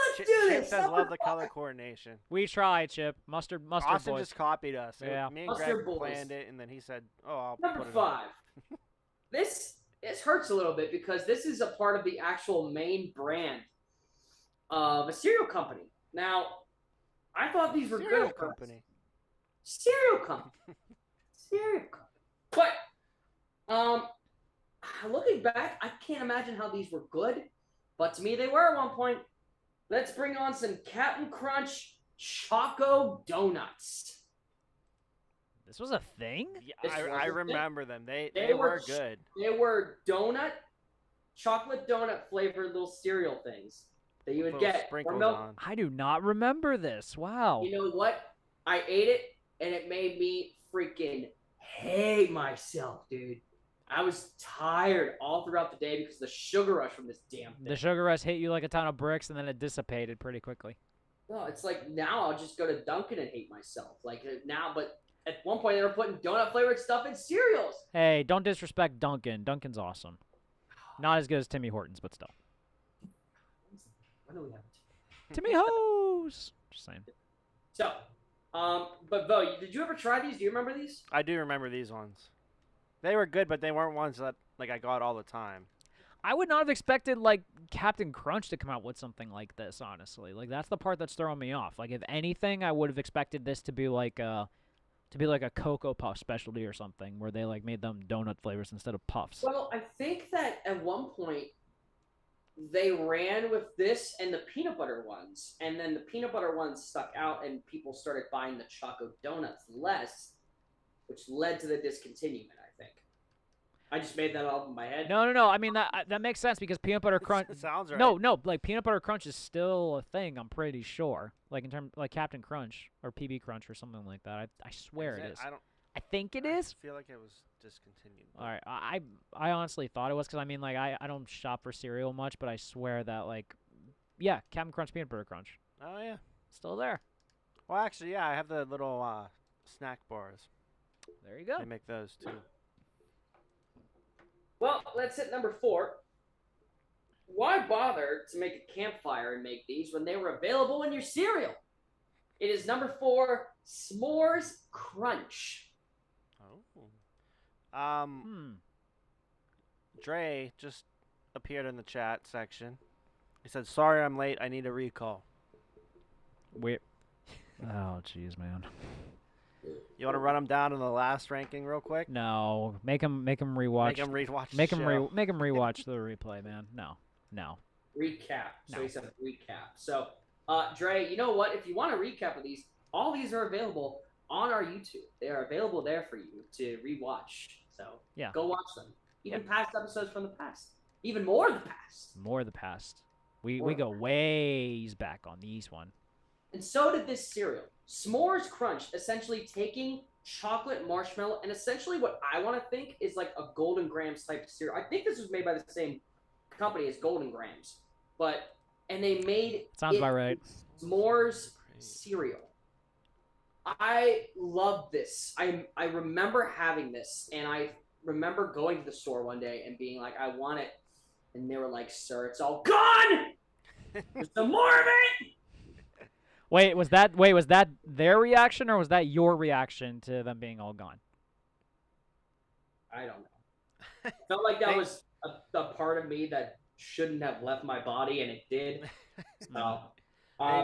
Speaker 2: Let's do
Speaker 4: Chip
Speaker 2: this.
Speaker 4: says
Speaker 2: Number
Speaker 4: love the
Speaker 2: 5.
Speaker 4: color coordination.
Speaker 3: We tried, Chip. Mustard
Speaker 4: Austin
Speaker 3: boys.
Speaker 4: just copied us.
Speaker 3: Yeah.
Speaker 4: Me and
Speaker 2: Mustard
Speaker 4: Greg
Speaker 2: boys.
Speaker 4: planned it, and then he said, "Oh, I'll
Speaker 2: Number
Speaker 4: put it
Speaker 2: 5. This hurts a little bit because this is a part of the actual main brand of a cereal company. Now, I thought these were
Speaker 4: Cereal
Speaker 2: good.
Speaker 4: company.
Speaker 2: Cereal company. Cereal company. But looking back, I can't imagine how these were good. But to me, they were at one point. Let's bring on some Captain Crunch Choco Donuts.
Speaker 3: This was a thing?
Speaker 4: Yeah,
Speaker 2: This
Speaker 4: I
Speaker 2: wasn't
Speaker 4: remember them. They
Speaker 2: They
Speaker 4: were
Speaker 2: were
Speaker 4: good.
Speaker 2: They were chocolate donut flavored little cereal things that you would
Speaker 4: Little
Speaker 2: get.
Speaker 4: sprinkles
Speaker 2: Or milk.
Speaker 4: on.
Speaker 3: I do not remember this. Wow.
Speaker 2: You know what? I ate it and it made me freaking hate myself, dude. I was tired all throughout the day because of the sugar rush from this damn thing.
Speaker 3: The sugar rush hit you like a ton of bricks, and then it dissipated pretty quickly.
Speaker 2: No, it's like now I'll just go to Dunkin' and hate myself. Like now, but at one point they were putting donut flavored stuff in cereals.
Speaker 3: Hey, don't disrespect Dunkin'. Dunkin's awesome. Not as good as Timmy Hortons, but still.
Speaker 2: When do we have it?
Speaker 3: Timmy Hose! Just saying.
Speaker 2: So, but Bo, did you ever try these? Do you remember these?
Speaker 4: I do remember these ones. They were good, but they weren't ones that I got all the time.
Speaker 3: I would not have expected, Captain Crunch to come out with something like this, honestly. That's the part that's throwing me off. If anything, I would have expected this to be like a Cocoa Puff specialty or something, where they, made them donut flavors instead of puffs.
Speaker 2: Well, I think that at one point they ran with this and the peanut butter ones, and then the peanut butter ones stuck out, and people started buying the Choco Donuts less, which led to the discontinuement, I think. I just made that all up in my head.
Speaker 3: No. I mean, that makes sense because peanut butter crunch.
Speaker 4: Sounds right.
Speaker 3: No. Peanut butter crunch is still a thing. I'm pretty sure. In terms Captain Crunch or PB Crunch or something like that. I swear it is. I think it is.
Speaker 4: I feel like it was discontinued.
Speaker 3: All right. I honestly thought it was because I don't shop for cereal much, but I swear that yeah, Captain Crunch peanut butter crunch
Speaker 4: Oh yeah.
Speaker 3: still there.
Speaker 4: Well, actually, yeah, I have the little snack bars.
Speaker 3: There you go.
Speaker 4: They make those too.
Speaker 2: Well, let's hit number 4. Why bother to make a campfire and make these when they were available in your cereal? It is number 4, S'mores Crunch.
Speaker 4: Oh.
Speaker 3: Hmm.
Speaker 4: Dre just appeared in the chat section. He said, "Sorry, I'm late. I need a recall."
Speaker 3: Wait. Oh, jeez, man.
Speaker 4: You want to run him down in the last ranking real quick?
Speaker 3: No, make him rewatch.
Speaker 4: Make him rewatch.
Speaker 3: Make
Speaker 4: the
Speaker 3: him
Speaker 4: show.
Speaker 3: make him rewatch the replay, man. No.
Speaker 2: Recap. So
Speaker 3: No.
Speaker 2: he said recap. So, Dre, you know what? If you want a recap of these, all these are available on our YouTube. They are available there for you to rewatch. So,
Speaker 3: Yeah.
Speaker 2: go watch them. Even past episodes from the past. Even more of the past.
Speaker 3: More of the past. We
Speaker 2: Or-
Speaker 3: go ways back on these one.
Speaker 2: And so did this cereal. S'mores Crunch, essentially taking chocolate marshmallow and essentially what I want to think is like a Golden Grams type of cereal. I think this was made by the same company as Golden Grams, and they made
Speaker 3: Sounds about right.
Speaker 2: S'mores cereal. I love this. I remember having this, and I remember going to the store one day and being like, I want it, and they were like, sir, it's all gone. There's some more of it.
Speaker 3: Wait, was that their reaction or was that your reaction to them being all gone?
Speaker 2: I don't know. It felt like that was a part of me that shouldn't have left my body, and it did. So,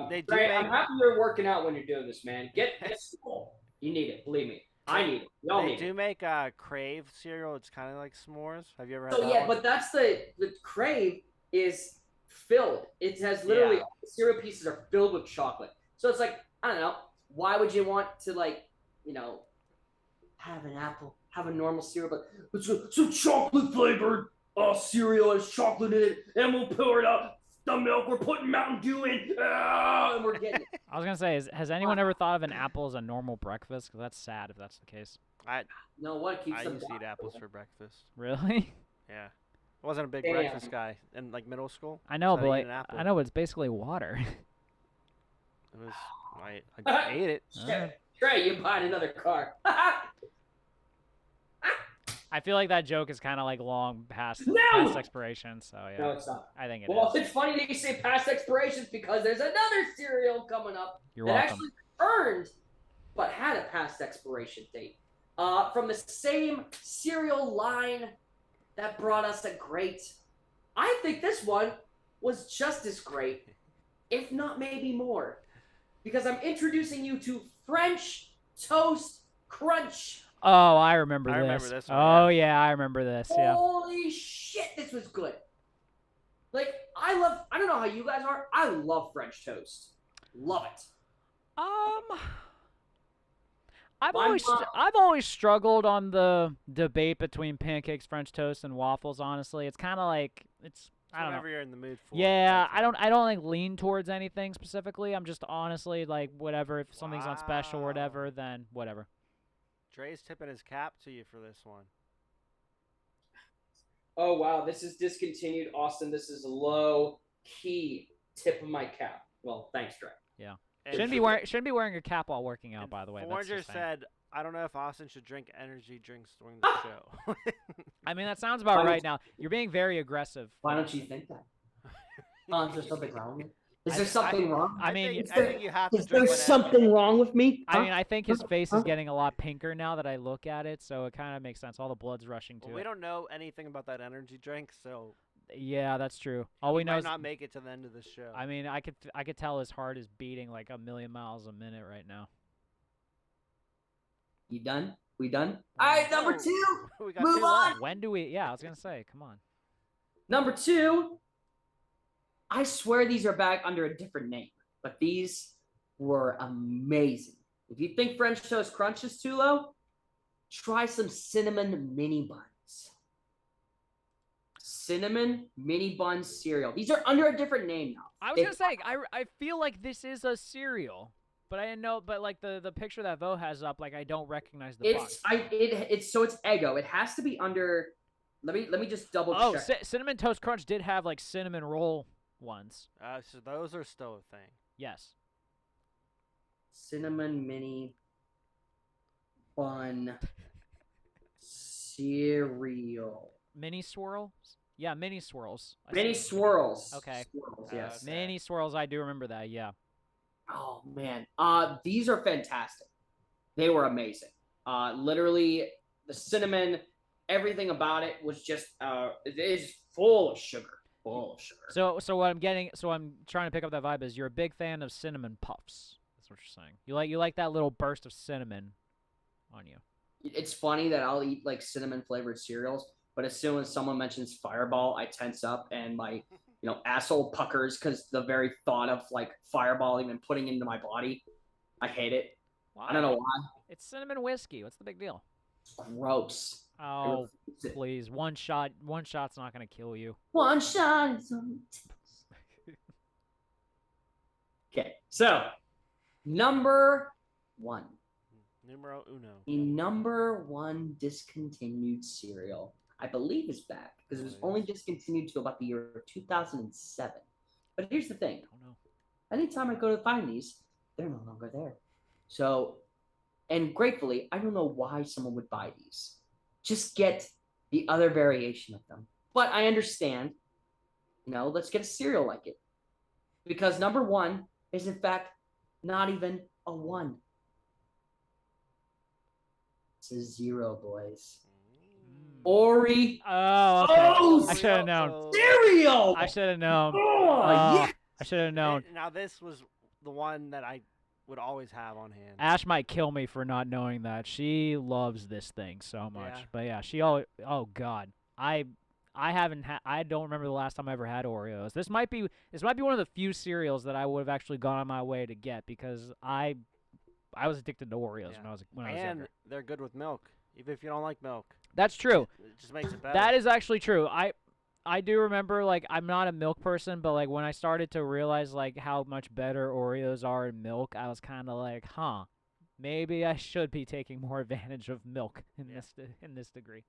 Speaker 4: They do
Speaker 2: Trey,
Speaker 4: make-
Speaker 2: I'm happy you're working out when you're doing this, man. Get swole. You need it. Believe me. I need it. Y'all
Speaker 4: They
Speaker 2: need
Speaker 4: do
Speaker 2: it.
Speaker 4: make Crave cereal. It's kind of like s'mores. Have you ever had
Speaker 2: So
Speaker 4: that
Speaker 2: yeah,
Speaker 4: one?
Speaker 2: but that's the Crave is filled. It has literally
Speaker 4: Yeah.
Speaker 2: all the cereal pieces are filled with chocolate. So it's like, I don't know, why would you want to have an apple, have a normal cereal, but it's some chocolate flavored cereal has chocolate in it, and we'll pour it up the milk. We're putting Mountain Dew in, and we're getting it.
Speaker 3: I was gonna say, has anyone ever thought of an apple as a normal breakfast? Because that's sad if that's the case.
Speaker 4: I
Speaker 2: No, what keeps them
Speaker 4: used to eat
Speaker 2: down?
Speaker 4: apples for breakfast.
Speaker 3: Really?
Speaker 4: Yeah, I wasn't a big
Speaker 2: Damn.
Speaker 4: breakfast guy in like middle school.
Speaker 3: I know,
Speaker 4: so
Speaker 3: but
Speaker 4: I'd eat
Speaker 3: like,
Speaker 4: an apple.
Speaker 3: I know, but it's basically water.
Speaker 4: It was I ate it.
Speaker 2: Shit. Trey, you buying another car?
Speaker 3: I feel like that joke is kind of like long past
Speaker 2: No!
Speaker 3: past expiration. So yeah,
Speaker 2: No, it's not.
Speaker 3: I think it
Speaker 2: Well,
Speaker 3: is.
Speaker 2: it's funny that you say past expirations because there's another cereal coming up
Speaker 3: You're
Speaker 2: that
Speaker 3: welcome.
Speaker 2: actually earned but had a past expiration date. From the same cereal line that brought us a great. I think this one was just as great, if not maybe more, because I'm introducing you to French Toast Crunch.
Speaker 3: Oh, I remember
Speaker 4: I
Speaker 3: this.
Speaker 4: remember this one,
Speaker 3: Oh yeah, I remember this. Yeah.
Speaker 2: Holy shit, this was good. Like, I don't know how you guys are. I love French toast. Love it.
Speaker 3: I've always struggled on the debate between pancakes, French toast, and waffles. Honestly, it's kind of like I don't know.
Speaker 4: Whatever you're in the mood for.
Speaker 3: Yeah,
Speaker 4: that's
Speaker 3: I don't like lean towards anything specifically. I'm just honestly like whatever. If something's on special or
Speaker 4: Wow.
Speaker 3: whatever, then whatever.
Speaker 4: Dre's tipping his cap to you for this one.
Speaker 2: Oh, wow. This is discontinued, Austin. This is a low key tip of my cap. Well, thanks, Dre.
Speaker 4: And
Speaker 3: Shouldn't be wearing a cap while working out.
Speaker 4: and
Speaker 3: By the way, that's
Speaker 4: Forager
Speaker 3: just saying.
Speaker 4: said, "I don't know if Austin should drink energy drinks during the show."
Speaker 3: I mean, that sounds about
Speaker 2: Why
Speaker 3: right
Speaker 2: would-
Speaker 3: now. You're being very aggressive.
Speaker 2: Why don't you think that? Is there something wrong with me? Is
Speaker 3: I-
Speaker 2: there something wrong?
Speaker 3: I mean,
Speaker 4: I think you have to
Speaker 2: Is
Speaker 4: drink
Speaker 2: there
Speaker 4: one
Speaker 2: something wrong with me?
Speaker 3: I mean, I think his face
Speaker 2: Huh?
Speaker 3: is getting a lot pinker now that I look at it, so it kind of makes sense. All the blood's rushing to
Speaker 4: Well,
Speaker 3: it.
Speaker 4: we don't know anything about that energy drink, so
Speaker 3: Yeah, that's true. All we know
Speaker 4: might
Speaker 3: is,
Speaker 4: not make it to the end of the show.
Speaker 3: I mean, I could tell his heart is beating like a million miles a minute right now.
Speaker 2: You done? We done? All right, number
Speaker 4: Whoa.
Speaker 2: two.
Speaker 4: we got
Speaker 2: Move
Speaker 4: two
Speaker 2: on.
Speaker 4: left.
Speaker 3: When do we? Yeah, I was gonna say, come on.
Speaker 2: Number two. I swear these are back under a different name, but these were amazing. If you think French Toast Crunch is too low, try some cinnamon mini buns. Cinnamon mini bun cereal. These are under a different name now.
Speaker 3: I was gonna say, I feel like this is a cereal, but I didn't know. But like the picture that Vo has up, like I don't recognize the box.
Speaker 2: It's Eggo. It has to be under. Let me just double
Speaker 3: Oh,
Speaker 2: check.
Speaker 3: Cinnamon Toast Crunch did have like cinnamon roll ones.
Speaker 4: So those are still a thing.
Speaker 3: Yes.
Speaker 2: Cinnamon mini bun cereal.
Speaker 3: Mini swirls. Yeah, mini swirls. I
Speaker 2: Mini
Speaker 3: see.
Speaker 2: swirls.
Speaker 3: Okay.
Speaker 2: Swirls, yes.
Speaker 4: Okay.
Speaker 3: Mini swirls. I do remember that. Yeah.
Speaker 2: Oh man. These are fantastic. They were amazing. Literally the cinnamon, everything about it was just it is full of sugar. Full of sugar.
Speaker 3: So what I'm getting, so I'm trying to pick up that vibe is you're a big fan of cinnamon puffs. That's what you're saying. You like that little burst of cinnamon on you.
Speaker 2: It's funny that I'll eat like cinnamon flavored cereals, but as soon as someone mentions Fireball, I tense up and my asshole puckers because the very thought of like Fireball even putting into my body, I hate it.
Speaker 3: Why?
Speaker 2: I don't know why.
Speaker 3: It's cinnamon whiskey. What's the big deal?
Speaker 2: It's gross.
Speaker 3: Oh,
Speaker 2: refuse it.
Speaker 3: please. One shot's not gonna kill you.
Speaker 2: One shot. Is all it takes. So, number 1.
Speaker 4: Numero uno.
Speaker 2: The number 1 discontinued cereal, I believe, is back because it was only discontinued to about the year 2007. But here's the thing.
Speaker 3: I don't know.
Speaker 2: Anytime I go to find these, they're no longer there. So, and gratefully, I don't know why someone would buy these. Just get the other variation of them. But I understand, let's get a cereal like it. Because number 1 is, in fact, not even a 1. It's a 0, boys. Oreo
Speaker 3: Oh, okay.
Speaker 2: Oh,
Speaker 3: I should have known.
Speaker 2: cereal!
Speaker 3: I should have known.
Speaker 2: Oh, yeah!
Speaker 3: I should have known.
Speaker 4: Now this was the one that I would always have on hand.
Speaker 3: Ash might kill me for not knowing that. She loves this thing so much.
Speaker 4: Yeah.
Speaker 3: But yeah, she always. Oh God, I haven't had. I don't remember the last time I ever had Oreos. This might be one of the few cereals that I would have actually gone on my way to get because I was addicted to Oreos
Speaker 4: Yeah.
Speaker 3: when I was
Speaker 4: And
Speaker 3: younger.
Speaker 4: they're good with milk, even if you don't like milk.
Speaker 3: That's true.
Speaker 4: It just makes it better.
Speaker 3: That is actually true. I do remember, like, I'm not a milk person, but, like, when I started to realize, like, how much better Oreos are in milk, I was kind of like, maybe I should be taking more advantage of milk in this degree.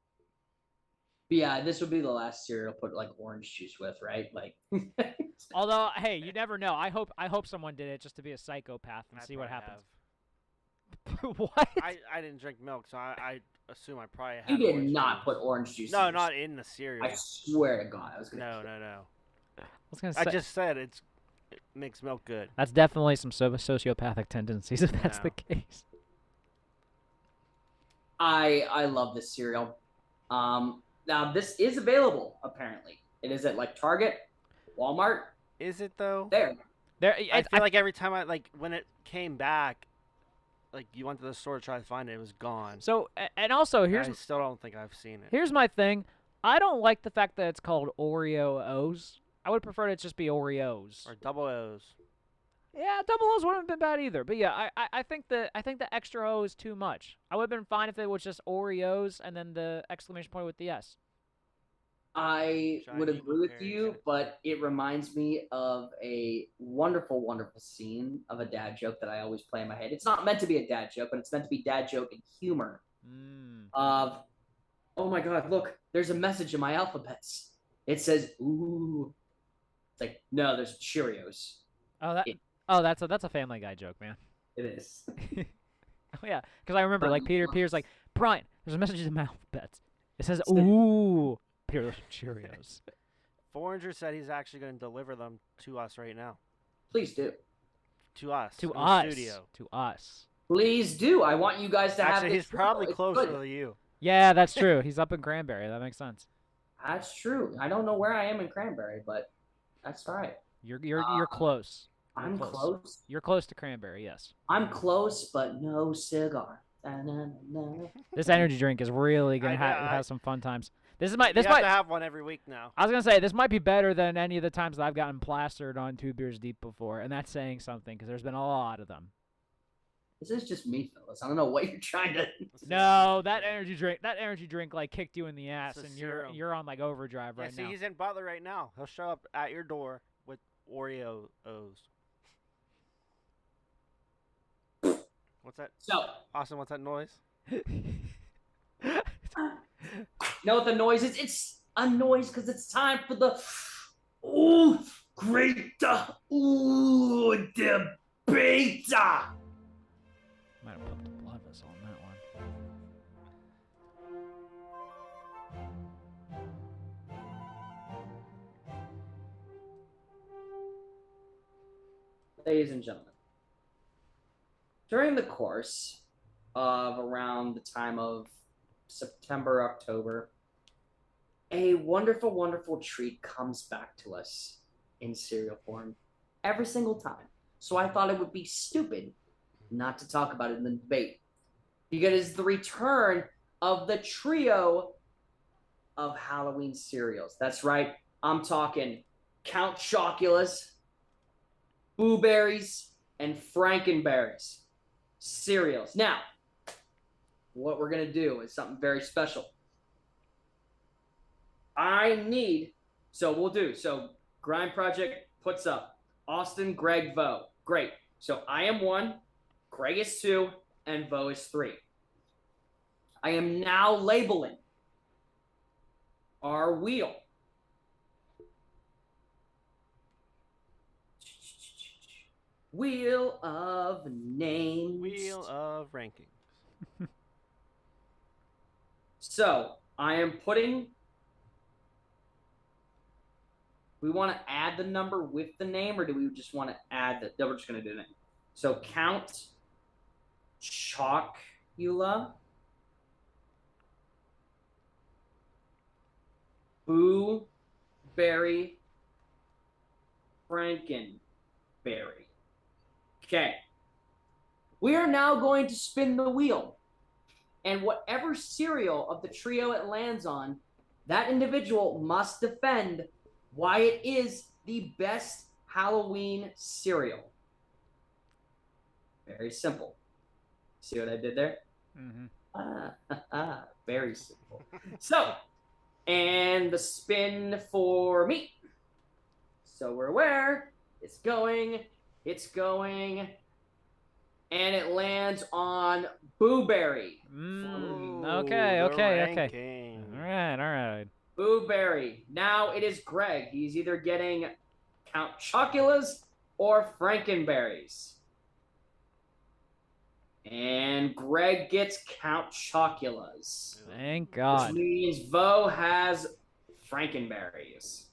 Speaker 2: But yeah, this would be the last cereal to put, like, orange juice with, right? Like,
Speaker 3: Although, hey, you never know. I hope someone did it just to be a psychopath and
Speaker 4: I
Speaker 3: see what
Speaker 4: probably
Speaker 3: happens.
Speaker 4: have.
Speaker 3: What?
Speaker 4: I didn't drink milk, so I assume I probably had
Speaker 2: you did
Speaker 4: orange
Speaker 2: not
Speaker 4: juice.
Speaker 2: put orange juice
Speaker 4: No,
Speaker 2: in
Speaker 4: not
Speaker 2: yours.
Speaker 4: in the cereal.
Speaker 2: I swear to God, I was going to
Speaker 4: No.
Speaker 3: I was gonna say,
Speaker 4: I just said it makes milk good.
Speaker 3: that's definitely some sociopathic tendencies if that's
Speaker 4: No.
Speaker 3: the case.
Speaker 2: I love this cereal. Now, this is available, apparently. It is at, like, Target, Walmart.
Speaker 4: Is it though?
Speaker 2: There.
Speaker 4: I feel like every time when it came back, like you went to the store to try to find it, it was gone.
Speaker 3: So, and also,
Speaker 4: I
Speaker 3: here's
Speaker 4: still don't think I've seen it.
Speaker 3: Here's my thing. I don't like the fact that it's called Oreo O's. I would prefer it just be Oreos.
Speaker 4: Or double O's.
Speaker 3: Yeah, double O's wouldn't have been bad either. But yeah, I think the extra O is too much. I would have been fine if it was just Oreos and then the exclamation point with the S.
Speaker 2: I would
Speaker 4: Shiny
Speaker 2: agree with
Speaker 4: blueberry
Speaker 2: you,
Speaker 4: shit.
Speaker 2: but it reminds me of a wonderful, wonderful scene of a dad joke that I always play in my head. It's not meant to be a dad joke, but it's meant to be dad joke and humor. Of, oh my God, look, there's a message in my alphabets. It says, ooh. It's like, no, there's Cheerios.
Speaker 3: That's a Family Guy joke, man.
Speaker 2: It is.
Speaker 3: Oh yeah, because I remember like Peter's like, Brian, there's a message in my alphabets. It says ooh. Peter Cheerios.
Speaker 4: Foreigner said he's actually going to deliver them to us right now.
Speaker 2: Please do.
Speaker 4: To us.
Speaker 3: To
Speaker 4: in the
Speaker 3: us.
Speaker 4: studio.
Speaker 3: To us.
Speaker 2: Please do. I want you guys to have
Speaker 4: Actually,
Speaker 2: this
Speaker 4: he's probably
Speaker 2: It's
Speaker 4: closer
Speaker 2: good.
Speaker 4: to you.
Speaker 3: Yeah, that's true. He's up in Cranberry. That makes sense.
Speaker 2: That's true. I don't know where I am in Cranberry, but that's all right.
Speaker 3: You're close.
Speaker 2: I'm close.
Speaker 3: You're close to Cranberry, yes.
Speaker 2: I'm close, but no cigar. Na-na-na-na.
Speaker 3: This energy drink is really gonna
Speaker 4: I know,
Speaker 3: have some fun times. This
Speaker 4: You
Speaker 3: might
Speaker 4: have to have one every week now.
Speaker 3: I was gonna say this might be better than any of the times that I've gotten plastered on 2 beers deep before, and that's saying something because there's been a lot of them.
Speaker 2: This is just me, Phyllis. I don't know what you're trying to.
Speaker 3: No, that energy drink like kicked you in the ass,
Speaker 4: a
Speaker 3: and
Speaker 4: serum.
Speaker 3: you're on like overdrive right
Speaker 4: See,
Speaker 3: now.
Speaker 4: he's in Butler right now. He'll show up at your door with Oreo O's. What's that?
Speaker 2: So,
Speaker 4: Austin, what's that noise?
Speaker 2: know what the noise is? It's a noise because it's time for the. Ooh, great. Ooh, debate.
Speaker 3: Might have put the blood vessel on that one.
Speaker 2: Ladies and gentlemen, during the course of around the time of September, October, a wonderful, wonderful treat comes back to us in cereal form every single time. So I thought it would be stupid not to talk about it in the debate because it's the return of the trio of Halloween cereals. That's right. I'm talking Count Chocula's, Boo Berries, and Frankenberries cereals. Now, what we're going to do is something very special. So Grind Project puts up Austin, Greg, Vo. Great. So I am 1, Greg is 2, and Vo is 3. I am now labeling our wheel. Wheel of names.
Speaker 4: Wheel of rankings.
Speaker 2: So I am putting. We want to add the number with the name, or do we just want to add the? No, we're just going to do the name. So Count Chocula, Boo Berry, Frankenberry. Okay. We are now going to spin the wheel. And whatever cereal of the trio it lands on, that individual must defend why it is the best Halloween cereal. Very simple. See what I did there? Very simple. So, and the spin for me. So we're aware. It's going, and it lands on Booberry.
Speaker 3: Okay. All right.
Speaker 2: Booberry. Now it is Greg. He's either getting Count Choculas or Frankenberries. And Greg gets Count Choculas.
Speaker 3: Thank God.
Speaker 2: Which means Vo has Frankenberries.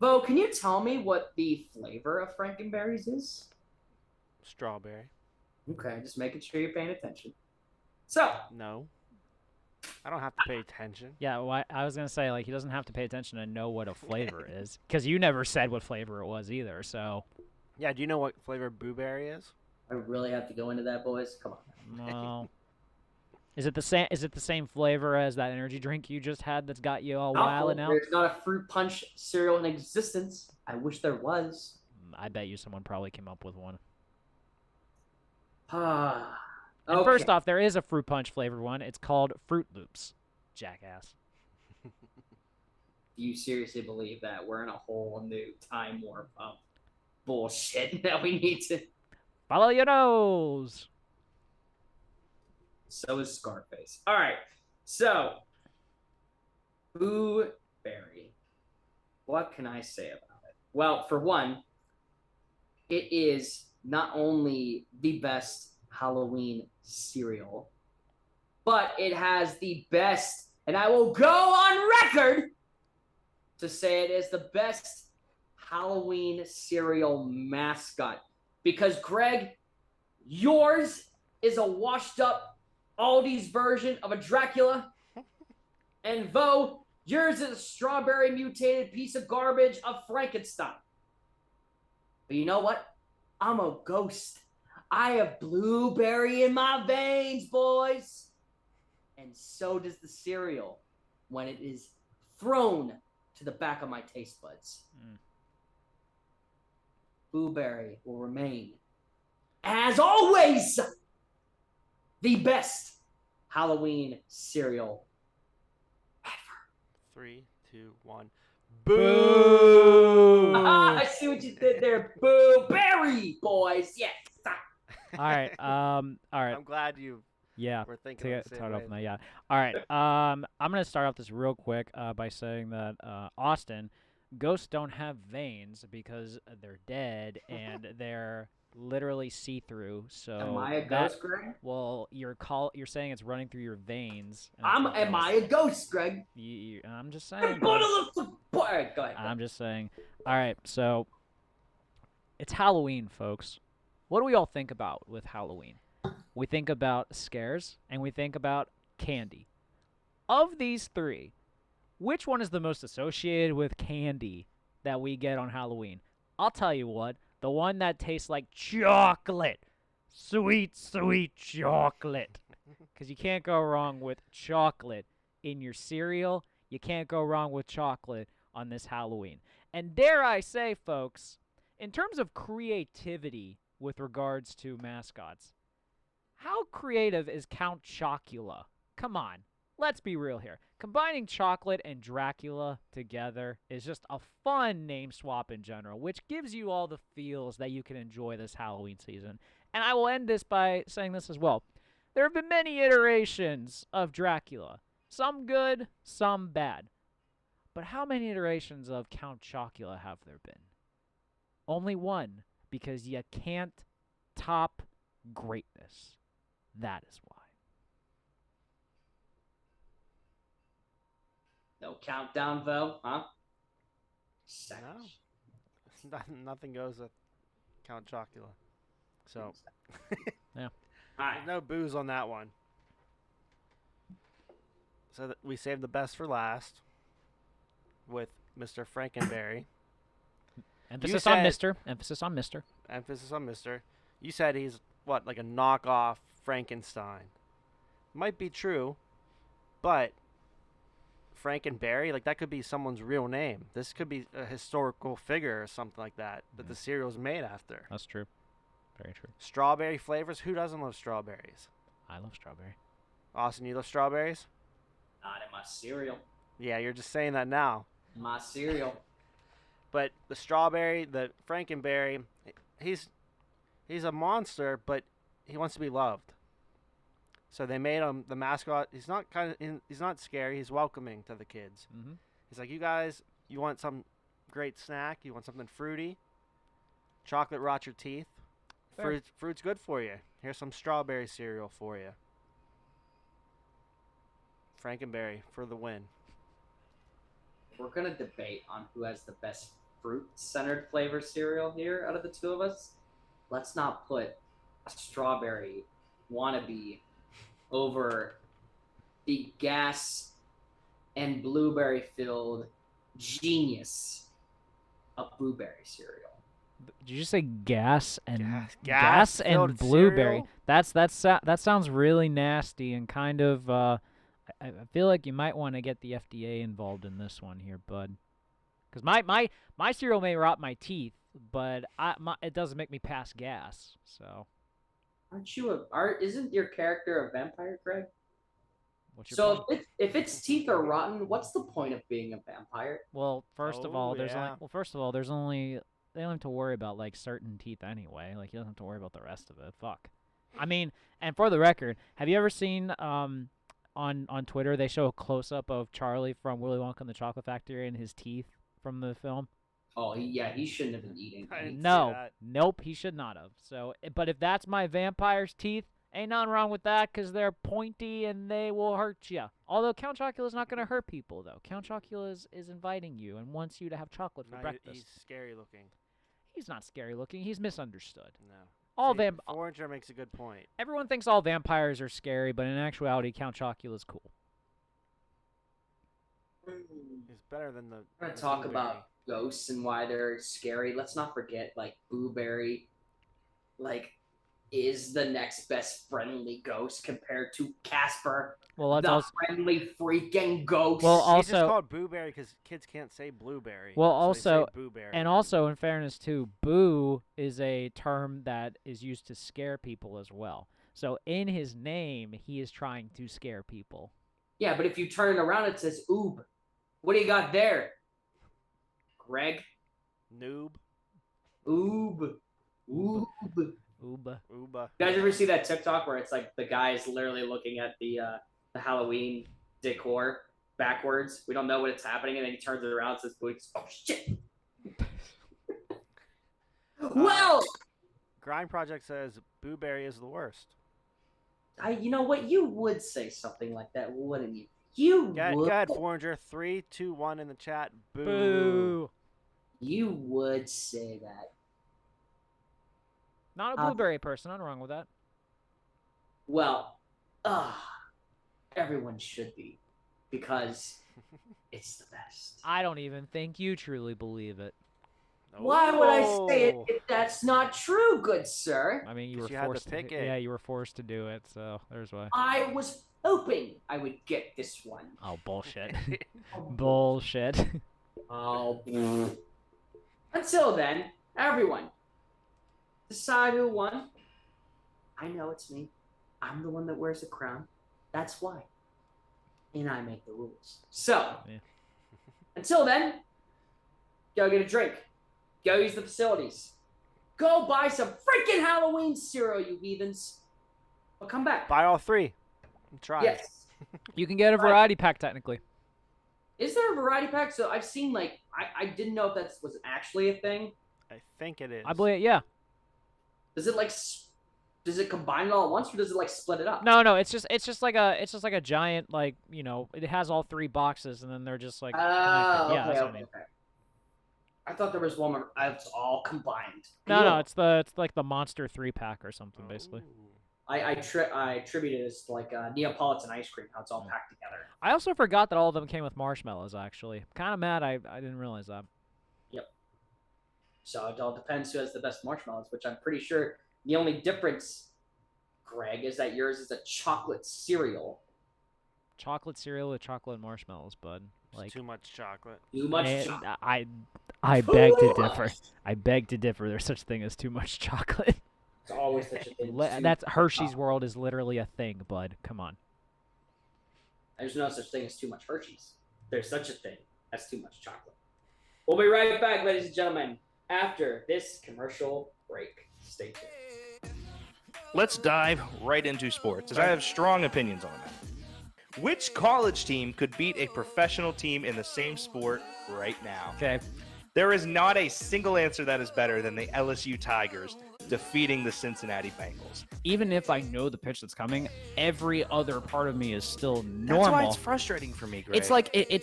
Speaker 2: Vo, can you tell me what the flavor of Frankenberries is?
Speaker 4: Strawberry.
Speaker 2: Okay, just making sure you're paying attention. So.
Speaker 4: No. I don't have to pay attention.
Speaker 3: Yeah, well, I was going to say, like, he doesn't have to pay attention to know what a flavor is. Because you never said what flavor it was either, so.
Speaker 4: Yeah, do you know what flavor Booberry is?
Speaker 2: I really have to go into that, boys? Come on.
Speaker 3: No. Is it the same flavor as that energy drink you just had that's got you all wilding out?
Speaker 2: There's not a fruit punch cereal in existence. I wish there was.
Speaker 3: I bet you someone probably came up with one.
Speaker 2: And
Speaker 3: And first off, there is a fruit punch flavored one. It's called Fruit Loops, jackass.
Speaker 2: Do you seriously believe that we're in a whole new time warp of bullshit that we need to...
Speaker 3: Follow your nose!
Speaker 2: So is Scarface. All right, so Boo Berry. What can I say about it? Well, for one, it is not only the best Halloween cereal, but it has the best, and I will go on record to say it is the best Halloween cereal mascot. Because, Greg, yours is a washed up Aldi's version of a Dracula. And Vo, yours is a strawberry mutated piece of garbage of Frankenstein. But you know what? I'm a ghost. I have blueberry in my veins, boys. And so does the cereal when it is thrown to the back of my taste buds. Blueberry will remain, as always, the best Halloween cereal ever. 3, 2, 1.
Speaker 4: Boo!
Speaker 2: I see what you did there. Boo Berry, boys. Yes.
Speaker 3: All right. All right.
Speaker 4: I'm glad you were thinking of the same
Speaker 3: start
Speaker 4: way.
Speaker 3: off now, yeah. All right. I'm gonna start off this real quick by saying that Austin, ghosts don't have veins because they're dead and they're literally see-through. So
Speaker 2: am I a ghost, Greg?
Speaker 3: Well, you're saying it's running through your veins.
Speaker 2: Am I a ghost, Greg?
Speaker 3: I'm just saying.
Speaker 2: Go ahead.
Speaker 3: I'm just saying. All right, so it's Halloween, folks. What do we all think about with Halloween? We think about scares and we think about candy. Of these three, which one is the most associated with candy that we get on Halloween? I'll tell you what, the one that tastes like chocolate. Sweet, sweet chocolate. Because you can't go wrong with chocolate in your cereal. You can't go wrong with chocolate on this Halloween. And dare I say, folks, in terms of creativity with regards to mascots, how creative is Count Chocula? Come on. let's be real here. Combining chocolate and Dracula together is just a fun name swap in general, which gives you all the feels that you can enjoy this Halloween season. And I will end this by saying this as well. There have been many iterations of Dracula. Some good, some bad. But how many iterations of Count Chocula have there been? Only one, because you can't top greatness. That is why.
Speaker 2: No countdown, though, huh? Savage.
Speaker 4: Nothing goes with Count Chocula. So,
Speaker 3: Yeah.
Speaker 4: there's no booze on that one. So we saved the best for last with Mr. Frankenberry.
Speaker 3: Emphasis on Mr. Emphasis on Mr.
Speaker 4: Emphasis on Mr. You said he's, what, like a knockoff Frankenstein. Might be true, but Frankenberry, like that could be someone's real name. This could be a historical figure or something like that the cereal's made after.
Speaker 3: That's true. Very true.
Speaker 4: Strawberry flavors. Who doesn't love strawberries?
Speaker 3: I love strawberry.
Speaker 4: Austin, you love strawberries?
Speaker 2: Not in my cereal.
Speaker 4: Yeah, you're just saying that now.
Speaker 2: My cereal.
Speaker 4: But the strawberry, the Frankenberry, he's a monster, but he wants to be loved. So they made him the mascot. He's not scary. He's welcoming to the kids.
Speaker 3: Mm-hmm.
Speaker 4: He's like, you guys, you want some great snack? You want something fruity? Chocolate rots your teeth. Fruit's good for you. Here's some strawberry cereal for you. Frankenberry for the win.
Speaker 2: We're going to debate on who has the best fruit-centered flavor cereal here out of the two of us. Let's not put a strawberry wannabe over the gas and blueberry-filled genius of blueberry cereal.
Speaker 3: Did you say gas and
Speaker 4: Gas
Speaker 3: and
Speaker 4: filled
Speaker 3: blueberry?
Speaker 4: cereal?
Speaker 3: That sounds really nasty and kind of. I feel like you might want to get the FDA involved in this one here, bud. Because my cereal may rot my teeth, but it doesn't make me pass gas. So.
Speaker 2: Isn't your character a vampire, Greg?
Speaker 3: What's your
Speaker 2: So
Speaker 3: point?
Speaker 2: if its teeth are rotten, what's the point of being a vampire?
Speaker 3: Well, first of all, there's only they don't have to worry about like certain teeth anyway. Like you don't have to worry about the rest of it. Fuck. I mean, and for the record, have you ever seen on Twitter they show a close up of Charlie from Willy Wonka and the Chocolate Factory and his teeth from the film?
Speaker 2: Oh, he shouldn't have been eating.
Speaker 4: I didn't see
Speaker 3: No,
Speaker 4: that.
Speaker 3: nope, he should not have. So, but if that's my vampire's teeth, ain't nothing wrong with that because they're pointy and they will hurt you. Although Count Chocula is not going to hurt people, though. Count Chocula is inviting you and wants you to have chocolate for
Speaker 4: No,
Speaker 3: breakfast.
Speaker 4: he's scary looking.
Speaker 3: He's not scary looking. He's misunderstood.
Speaker 4: No.
Speaker 3: All
Speaker 4: See, Forager makes a good point.
Speaker 3: Everyone thinks all vampires are scary, but in actuality, Count Chocula is cool.
Speaker 4: He's better than the.
Speaker 2: We're gonna
Speaker 4: the
Speaker 2: talk
Speaker 4: blueberry.
Speaker 2: about ghosts and why they're scary. Let's not forget, like, Blueberry, like, is the next best friendly ghost compared to Casper,
Speaker 3: Well, that's
Speaker 2: the
Speaker 3: also
Speaker 2: friendly freaking ghost.
Speaker 3: Well,
Speaker 4: He's just
Speaker 3: also-
Speaker 4: called Booberry because kids can't say blueberry.
Speaker 3: Well,
Speaker 4: so they say
Speaker 3: also-
Speaker 4: Booberry.
Speaker 3: and also in fairness too, boo is a term that is used to scare people as well. So in his name, he is trying to scare people.
Speaker 2: Yeah, but if you turn it around, it says oob. What do you got there, Greg?
Speaker 4: Noob.
Speaker 2: Oob. Oob.
Speaker 3: Ooba.
Speaker 4: Ooba.
Speaker 2: You guys ever see that TikTok where it's like the guy is literally looking at the Halloween decor backwards? We don't know what it's happening, and then he turns it around and says, "Boots." Oh shit! Well,
Speaker 4: Grind Project says Booberry is the worst.
Speaker 2: you know what? You would say something like that, wouldn't you? You
Speaker 4: Go
Speaker 2: would.
Speaker 4: ahead, Forager. 3, 2, 1 in the chat. Boo.
Speaker 3: Boo.
Speaker 2: You would say that.
Speaker 3: Not a blueberry person. Nothing wrong with that.
Speaker 2: Well, everyone should be, because it's the best.
Speaker 3: I don't even think you truly believe it.
Speaker 2: Why would I say it
Speaker 4: Oh.
Speaker 2: if that's not true, good sir?
Speaker 3: I mean, you
Speaker 4: 'Cause
Speaker 3: were
Speaker 4: you had to
Speaker 3: forced
Speaker 4: pick it.
Speaker 3: Yeah, you were forced to do it. So there's why.
Speaker 2: I was hoping I would get this one.
Speaker 3: Oh bullshit. Bullshit.
Speaker 2: Oh. Until then, everyone, decide who won. I know it's me. I'm the one that wears the crown. That's why. and I make the rules. So,
Speaker 3: Yeah.
Speaker 2: until then, go get a drink. Go use the facilities. Go buy some freaking Halloween cereal, you heathens. I'll come back.
Speaker 4: Buy all 3. And try.
Speaker 2: Yes.
Speaker 3: You can get a variety pack technically.
Speaker 2: Is there a variety pack? So I've seen like I didn't know if that was actually a thing.
Speaker 4: I think it is.
Speaker 3: I believe, yeah.
Speaker 2: Does it combine it all at once, or does it like split it up?
Speaker 3: No, it's just like a giant, like, it has all 3 boxes and then they're just like connected. Yeah, that's what I mean.
Speaker 2: Okay. I thought there was one where it's all combined.
Speaker 3: No, it's like the Monster 3-pack or something basically.
Speaker 4: Ooh.
Speaker 2: I attribute it as like Neapolitan ice cream, how it's all packed together.
Speaker 3: I also forgot that all of them came with marshmallows. Actually, kind of mad I didn't realize that.
Speaker 2: Yep. So it all depends who has the best marshmallows, which I'm pretty sure the only difference, Greg, is that yours is a chocolate cereal.
Speaker 3: Chocolate cereal with chocolate marshmallows, bud. Like,
Speaker 4: Too much chocolate.
Speaker 2: Too much chocolate.
Speaker 3: I beg to differ. I beg to differ. There's such thing as too much chocolate.
Speaker 2: It's always such a thing.
Speaker 3: That's Hershey's World is literally a thing, bud. Come on.
Speaker 2: There's no such thing as too much Hershey's. There's such a thing as too much chocolate. We'll be right back, ladies and gentlemen, after this commercial break. Stay tuned.
Speaker 1: Let's dive right into sports, as I have strong opinions on that. Which college team could beat a professional team in the same sport right now?
Speaker 3: Okay.
Speaker 1: There is not a single answer that is better than the LSU Tigers defeating the Cincinnati Bengals.
Speaker 5: Even if I know the pitch that's coming, every other part of me is still normal.
Speaker 1: That's why it's frustrating for me, Greg.
Speaker 5: It's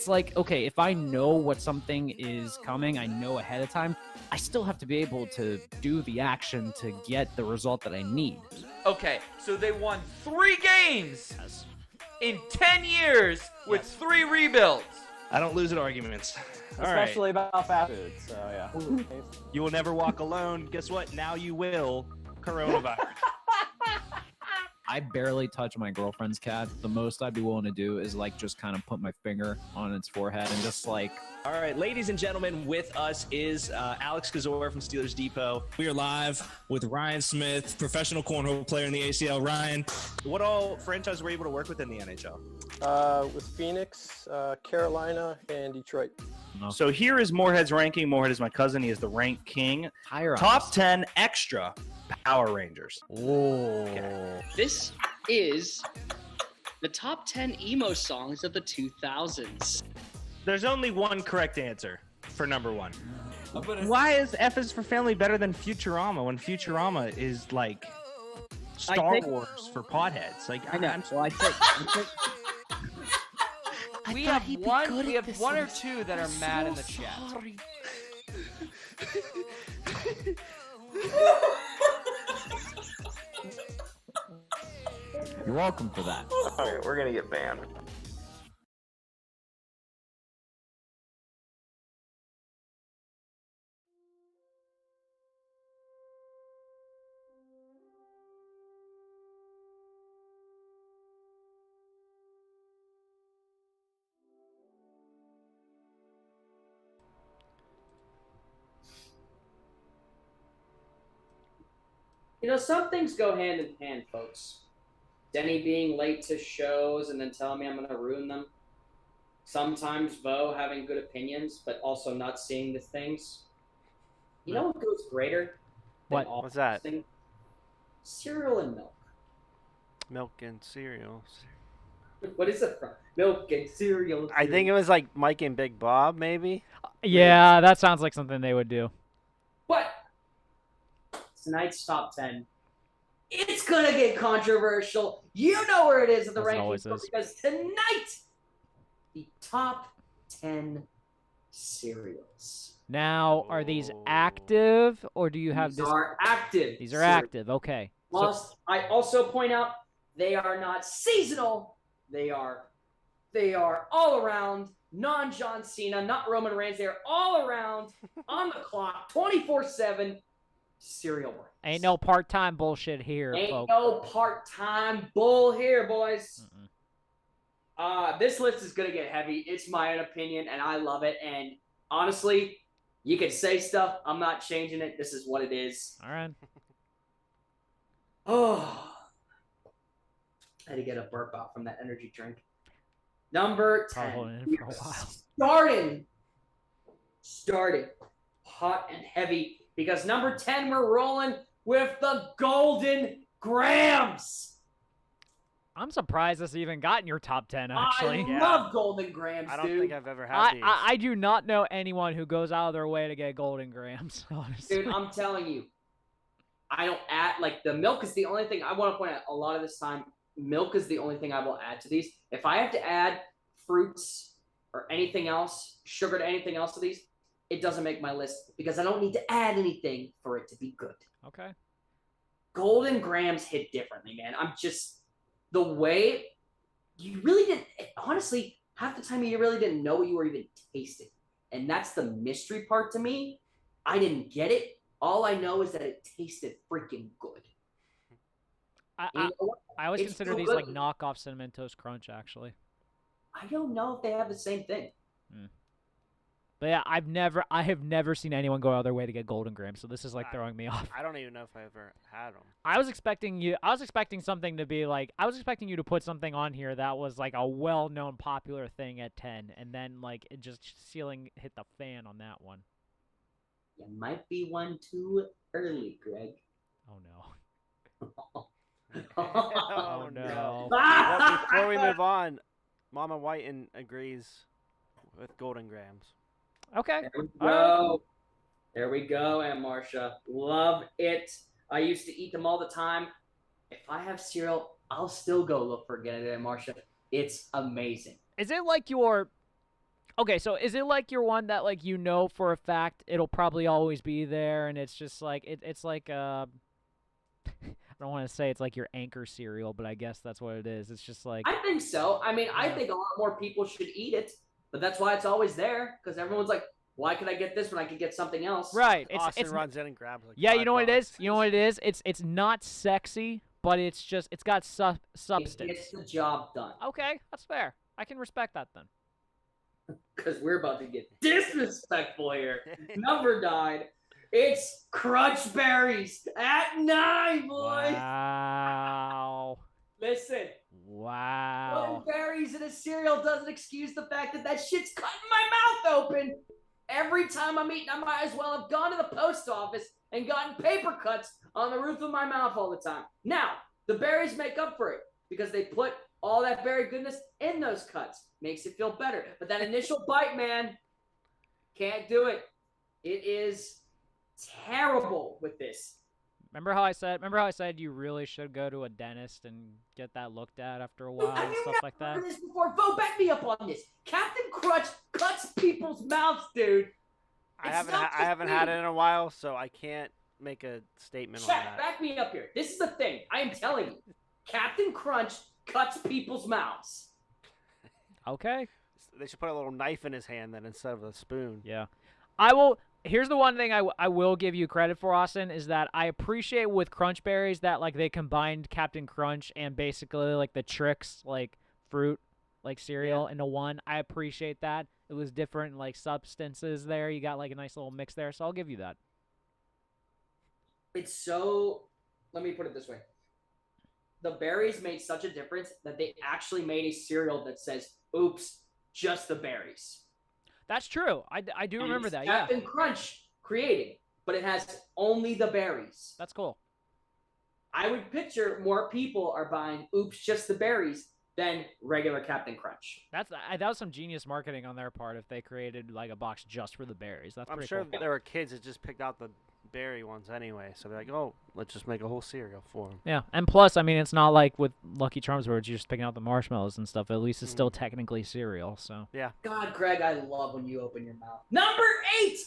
Speaker 5: like okay, if I know what something is coming, I know ahead of time. I still have to be able to do the action to get the result that I need.
Speaker 6: Okay, so they won 3 games in 10 years with 3 rebuilds.
Speaker 1: I don't lose at arguments. All
Speaker 7: Especially about fast food, so yeah.
Speaker 1: You will never walk alone. Guess what? Now you will. Coronavirus.
Speaker 5: I barely touch my girlfriend's cat. The most I'd be willing to do is like just kind of put my finger on its forehead and just like.
Speaker 8: All right, ladies and gentlemen, with us is Alex Kazor from Steelers Depot.
Speaker 9: We are live with Ryan Smith, professional cornhole player in the ACL. Ryan,
Speaker 1: What all franchises were you able to work with in the NHL?
Speaker 7: With Phoenix, Carolina, and Detroit.
Speaker 1: So here is Moorhead's ranking. Moorhead is my cousin. He is the rank king.
Speaker 5: Higher
Speaker 1: Top 10 extra Power Rangers.
Speaker 5: Oh.
Speaker 10: This is the top 10 emo songs of the 2000s.
Speaker 1: There's only one correct answer for number 1. Why is F is for Family better than Futurama when Futurama is like Star Wars for potheads? Like
Speaker 5: I know.
Speaker 1: I'm
Speaker 5: So I think
Speaker 6: We have one or two that are mad in the chat.
Speaker 5: you're welcome for that.
Speaker 7: Okay, we're gonna get banned.
Speaker 2: You know, some things go hand in hand, folks. Denny being late to shows and then telling me I'm going to ruin them. Sometimes Bo having good opinions, but also not seeing the things. You know what goes greater than
Speaker 3: What?
Speaker 2: all
Speaker 4: What's that?
Speaker 2: things? Cereal and milk.
Speaker 4: Milk and cereal.
Speaker 2: What is it from? Milk and cereal.
Speaker 4: I think it was like Mike and Big Bob, maybe.
Speaker 3: Yeah, that sounds like something they would do.
Speaker 2: But tonight's top 10, it's going to get controversial. You know where it is at the
Speaker 3: As it always
Speaker 2: rankings,
Speaker 3: is.
Speaker 2: because tonight, the top 10 cereals.
Speaker 3: Now, are these active, or do you have
Speaker 2: These
Speaker 3: this?
Speaker 2: are active.
Speaker 3: These are
Speaker 2: cereals.
Speaker 3: active. Okay. So,
Speaker 2: Plus, I also point out they are not seasonal. They are all around, non-John Cena, not Roman Reigns. They are all around, on the clock, 24/7 cereal brands.
Speaker 3: ain't no part-time bullshit here,
Speaker 2: Ain't
Speaker 3: folks.
Speaker 2: no part-time bull here, boys. This list is gonna get heavy. It's my own opinion, and I love it. And honestly, you can say stuff. I'm not changing it. This is what it is.
Speaker 3: All right.
Speaker 2: Oh, I had to get a burp out from that energy drink. Number
Speaker 3: Probably
Speaker 2: 10.
Speaker 3: holding it in for a while.
Speaker 2: Starting hot and heavy because number 10, we're rolling with the Golden Grams.
Speaker 3: I'm surprised this even got in your top 10, actually.
Speaker 2: I love Golden Grams,
Speaker 4: I don't
Speaker 2: dude.
Speaker 4: think I've ever had these.
Speaker 3: I do not know anyone who goes out of their way to get Golden Grams, honestly.
Speaker 2: Dude, I'm telling you, I don't add, like, the milk is the only thing I want to point out a lot of this time. Milk is the only thing I will add to these. If I have to add fruits or anything else, sugar to anything else to these, it doesn't make my list because I don't need to add anything for it to be good.
Speaker 3: Okay.
Speaker 2: Golden Grams hit differently, man. I'm just, the way you really didn't, honestly, half the time you really didn't know what you were even tasting. And that's the mystery part to me. I didn't get it. All I know is that it tasted freaking good.
Speaker 3: I always consider these like knockoff Cinnamon Toast Crunch, actually.
Speaker 2: I don't know if they have the same thing.
Speaker 3: But yeah, I have never seen anyone go out of their way to get Golden Grams, so this is like throwing me off.
Speaker 4: I don't even know if I ever had them.
Speaker 3: I was expecting something to be like, I was expecting you to put something on here that was like a well-known popular thing at 10, and then like it just ceiling hit the fan on that one.
Speaker 2: You might be one too early, Greg.
Speaker 3: Oh no.
Speaker 4: Oh
Speaker 3: no.
Speaker 4: But before we move on, Mama Whiten agrees with Golden Grams.
Speaker 3: Okay.
Speaker 2: There we go. There we go, Aunt Marcia. Love it. I used to eat them all the time. If I have cereal, I'll still go look for it, Aunt Marcia. It's amazing.
Speaker 3: Is it like your... Okay, so is it like your one that like you know for a fact it'll probably always be there, and it's just like it's like I don't want to say it's like your anchor cereal, but I guess that's what it is. It's just like...
Speaker 2: I think so. I mean, I think a lot more people should eat it. But that's why it's always there, because everyone's like, why could I get this when I could get something else?
Speaker 3: Right.
Speaker 4: Austin runs in and grabs like
Speaker 3: yeah, you know what it is?
Speaker 4: $5.
Speaker 3: You know what it is? It's not sexy, but it's got substance.
Speaker 2: It gets the job done.
Speaker 3: Okay, that's fair. I can respect that then.
Speaker 2: Because we're about to get disrespectful here. Number 9, it's Crunch Berries at 9, boys.
Speaker 3: Wow.
Speaker 2: Listen.
Speaker 3: Wow.
Speaker 2: Putting berries in a cereal doesn't excuse the fact that shit's cutting my mouth open. Every time I'm eating, I might as well have gone to the post office and gotten paper cuts on the roof of my mouth all the time. Now, the berries make up for it because they put all that berry goodness in those cuts. Makes it feel better. But that initial bite, man, can't do it. It is terrible with this.
Speaker 3: Remember how I said you really should go to a dentist and get that looked at after a while and stuff like that?
Speaker 2: I've never heard this before. Vote back me up on this. Captain Crunch cuts people's mouths, dude.
Speaker 4: I haven't had it in a while, so I can't make a statement on that.
Speaker 2: Back me up here. This is the thing. I am telling you. Captain Crunch cuts people's mouths.
Speaker 3: Okay.
Speaker 4: They should put a little knife in his hand then instead of a spoon.
Speaker 3: Yeah. Here's the one thing I will give you credit for, Austin, is that I appreciate with Crunch Berries that like they combined Captain Crunch and basically like the Trix like fruit like cereal into one. I appreciate that. It was different like substances there. You got like a nice little mix there, so I'll give you that.
Speaker 2: It's so, let me put it this way. The berries made such a difference that they actually made a cereal that says, oops, just the berries.
Speaker 3: That's true. I do remember that, yeah.
Speaker 2: Captain Crunch created, but it has only the berries.
Speaker 3: That's cool.
Speaker 2: I would picture more people are buying oops, just the berries than regular Captain Crunch.
Speaker 3: That was some genius marketing on their part if they created like a box just for the berries. That's pretty
Speaker 4: sure
Speaker 3: cool.
Speaker 4: there were kids that just picked out the berry ones anyway, so they're like, oh, let's just make a whole cereal for them.
Speaker 3: Yeah, and plus, I mean, it's not like with Lucky Charms where you're just picking out the marshmallows and stuff. At least it's still technically cereal, so.
Speaker 4: Yeah.
Speaker 2: God, Greg, I love when you open your mouth. Number 8,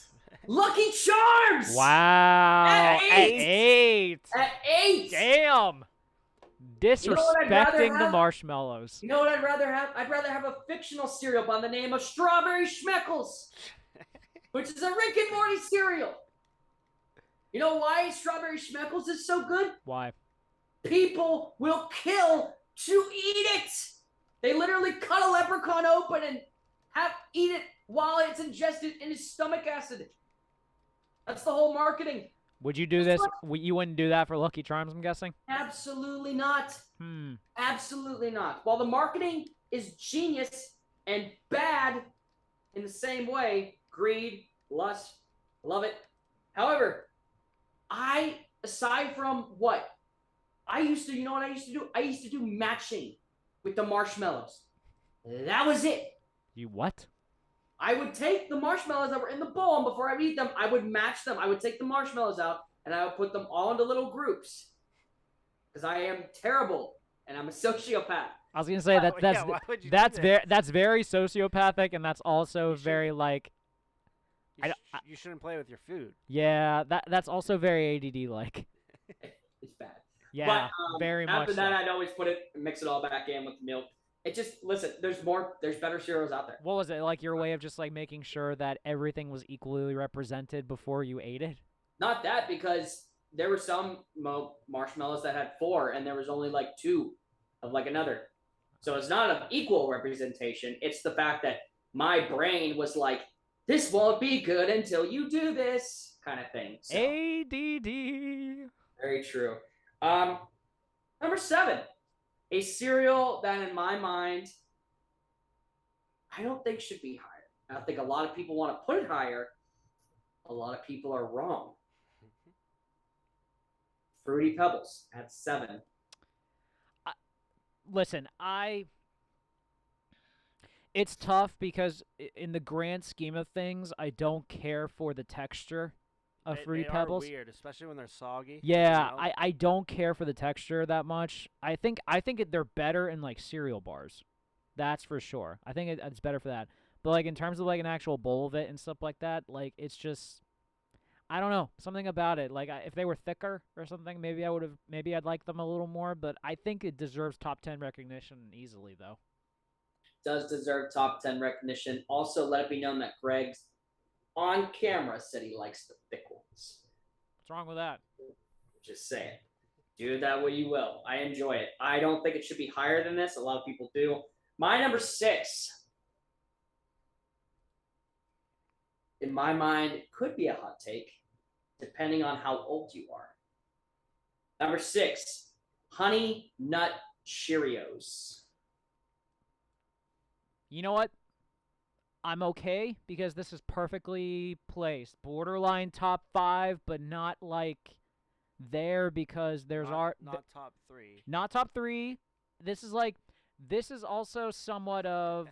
Speaker 2: Lucky Charms!
Speaker 3: Wow.
Speaker 2: At 8!
Speaker 3: At
Speaker 2: 8!
Speaker 3: Damn! Disrespecting the marshmallows.
Speaker 2: You know what I'd rather have? I'd rather have a fictional cereal by the name of Strawberry Schmeckles, which is a Rick and Morty cereal. You know why Strawberry Schmeckles is so good?
Speaker 3: Why?
Speaker 2: People will kill to eat it. They literally cut a leprechaun open and eat it while it's ingested in his stomach acid. That's the whole marketing.
Speaker 3: Would you do this? You wouldn't do that for Lucky Charms, I'm guessing?
Speaker 2: Absolutely not.
Speaker 3: Hmm.
Speaker 2: Absolutely not. While the marketing is genius, and bad in the same way. Greed, lust, love it. However, aside from what I used to, you know what I used to do? I used to do matching with the marshmallows. That was it.
Speaker 3: You what?
Speaker 2: I would take the marshmallows that were in the bowl, and before I would eat them, I would match them. I would take the marshmallows out, and I would put them all into little groups. Because I am terrible, and I'm a sociopath.
Speaker 3: I was gonna say that's very sociopathic, and that's also very like.
Speaker 4: You shouldn't play with your food.
Speaker 3: Yeah, that's also very ADD like.
Speaker 2: It's bad.
Speaker 3: Yeah,
Speaker 2: but,
Speaker 3: very much.
Speaker 2: After that, I'd always mix it all back in with milk. It just listen. There's better cereals out there.
Speaker 3: What was it like? Your way of just like making sure that everything was equally represented before you ate it?
Speaker 2: Not that, because there were some marshmallows that had 4, and there was only like 2 of like another. So it's not an equal representation. It's the fact that my brain was like, this won't be good until you do this kind of thing. So,
Speaker 3: ADD.
Speaker 2: Very true. Number 7, a cereal that in my mind, I don't think should be higher. I think a lot of people want to put it higher. A lot of people are wrong. Fruity Pebbles at 7.
Speaker 3: Listen, it's tough because in the grand scheme of things, I don't care for the texture of Fruity Pebbles.
Speaker 4: They are weird, especially when they're soggy.
Speaker 3: Yeah, I don't care for the texture that much. I think they're better in like cereal bars. That's for sure. I think it's better for that. But like in terms of like an actual bowl of it and stuff like that, like it's just I don't know, something about it. Like if they were thicker or something, maybe I'd like them a little more. But I think it deserves top 10 recognition easily, though.
Speaker 2: Does deserve top 10 recognition. Also, let it be known that Greg's on camera said he likes the thick ones.
Speaker 3: What's wrong with that?
Speaker 2: Just saying. Do that what you will. I enjoy it. I don't think it should be higher than this. A lot of people do. My number 6. In my mind, it could be a hot take, depending on how old you are. Number 6, Honey Nut Cheerios.
Speaker 3: You know what? I'm okay because this is perfectly placed. Borderline top 5, but not like there because there's
Speaker 4: not top 3.
Speaker 3: Not top 3. This is also somewhat of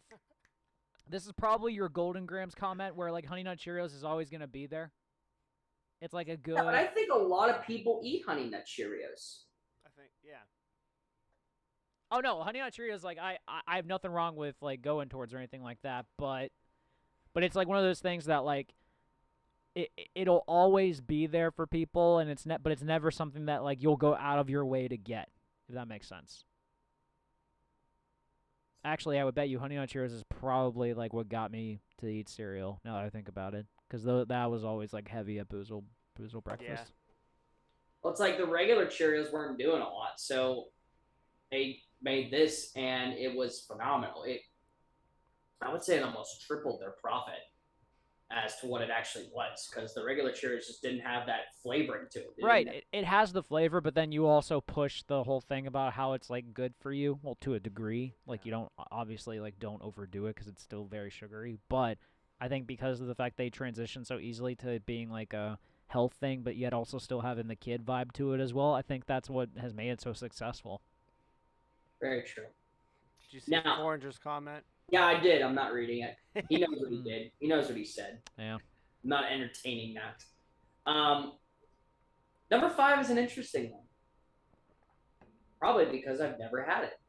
Speaker 3: this is probably your Golden Grams comment where like Honey Nut Cheerios is always gonna be there. It's like a good.
Speaker 2: Yeah, but I think a lot of people eat Honey Nut Cheerios.
Speaker 4: I think, yeah.
Speaker 3: Oh no, Honey Nut Cheerios, like I have nothing wrong with like going towards or anything like that, but it's like one of those things that like it'll always be there for people, and but it's never something that like you'll go out of your way to get, if that makes sense. Actually, I would bet you Honey Nut Cheerios is probably like what got me to eat cereal. Now that I think about it, because that was always like heavy at Boozle breakfast.
Speaker 2: Yeah. Well, it's like the regular Cheerios weren't doing a lot, so they made this, and it was phenomenal. I would say it almost tripled their profit as to what it actually was, because the regular Cheerios just didn't have that flavoring to it.
Speaker 3: Right, it has the flavor, but then you also push the whole thing about how it's like good for you, well, to a degree. Like you don't obviously like don't overdo it because it's still very sugary. But I think because of the fact they transition so easily to being like a health thing, but yet also still having the kid vibe to it as well, I think that's what has made it so successful.
Speaker 2: Very true.
Speaker 4: Did you see Oranger's comment?
Speaker 2: Yeah, I did. I'm not reading it. He knows what he did. He knows what he said.
Speaker 3: Yeah.
Speaker 2: I'm not entertaining that. Number 5 is an interesting one. Probably because I've never had it.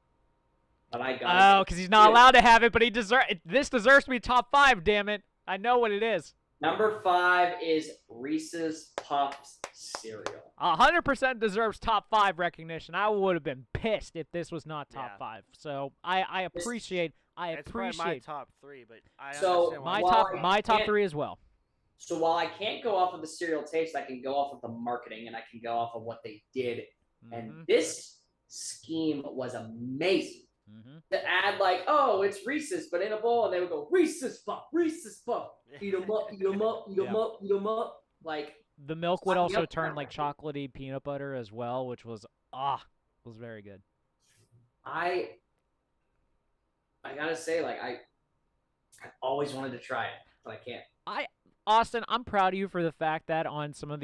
Speaker 2: But I got it.
Speaker 3: Oh, because he's not allowed to have it, but this deserves to be top 5, damn it. I know what it is.
Speaker 2: Number 5 is Reese's Puffs cereal.
Speaker 3: 100% deserves top 5 recognition. I would have been pissed if this was not top 5. So I appreciate.
Speaker 4: It's probably my top 3, but I
Speaker 2: understand
Speaker 3: my top 3 as well.
Speaker 2: So while I can't go off of the cereal taste, I can go off of the marketing, and I can go off of what they did. And this scheme was amazing. To add like, oh, it's Reese's, but in a bowl, and they would go Reese's Puff, eat 'em up, eat 'em up, eat 'em up, eat 'em up. Like
Speaker 3: the milk would also turn like chocolatey peanut butter as well, which was was very good.
Speaker 2: I gotta say, like I've always wanted to try it, but I can't.
Speaker 3: Austin, I'm proud of you for the fact that on some of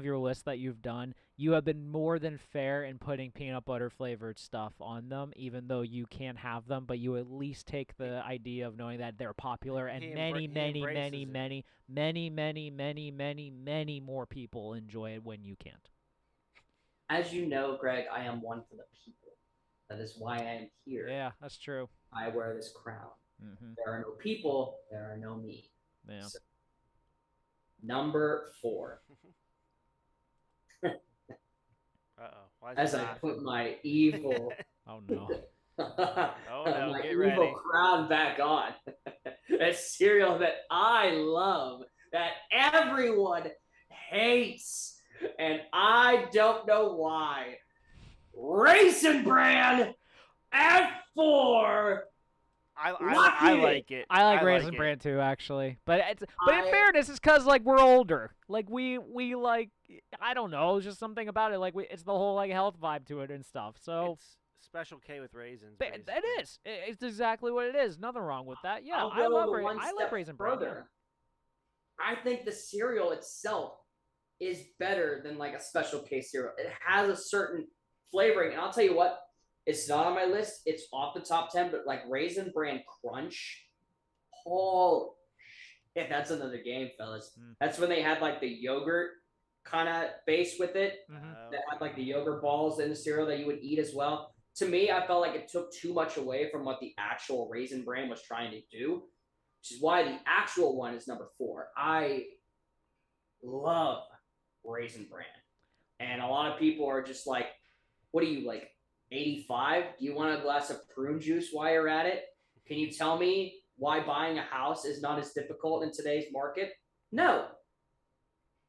Speaker 3: your lists that you've done, you have been more than fair in putting peanut butter flavored stuff on them, even though you can't have them, but you at least take the idea of knowing that they're popular and many more people enjoy it when you can't.
Speaker 2: As you know, Greg, I am one for the people. That is why I am here.
Speaker 3: Yeah, that's true.
Speaker 2: I wear this crown.
Speaker 3: Mm-hmm.
Speaker 2: There are no people, there are no me.
Speaker 3: Yeah.
Speaker 2: So, number 4.
Speaker 4: Uh-oh.
Speaker 2: As I put my evil
Speaker 3: oh no.
Speaker 4: Oh no,
Speaker 2: my
Speaker 4: get
Speaker 2: evil
Speaker 4: ready.
Speaker 2: crown back on. A cereal that I love, that everyone hates, and I don't know why. Raisin Bran at 4.
Speaker 4: I like it.
Speaker 3: I like Raisin Bran too, actually. But in fairness, it's because like we're older. Like we like, I don't know, it's just something about it. Like it's the whole like health vibe to it and stuff. So
Speaker 4: it's Special K with raisins.
Speaker 3: It is. It's exactly what it is. Nothing wrong with that. Yeah, I like Raisin Bran. Yeah.
Speaker 2: I think the cereal itself is better than like a Special K cereal. It has a certain flavoring, and I'll tell you what. It's not on my list. It's off the top 10, but like Raisin Bran Crunch. Oh, yeah, that's another game, fellas. That's when they had like the yogurt kind of base with it. That had like the yogurt balls in the cereal that you would eat as well. To me, I felt like it took too much away from what the actual Raisin Bran was trying to do, which is why the actual one is number 4. I love Raisin Bran. And a lot of people are just like, what are you, like, 85? Do you want a glass of prune juice while you're at it? Can you tell me why buying a house is not as difficult in today's market? No,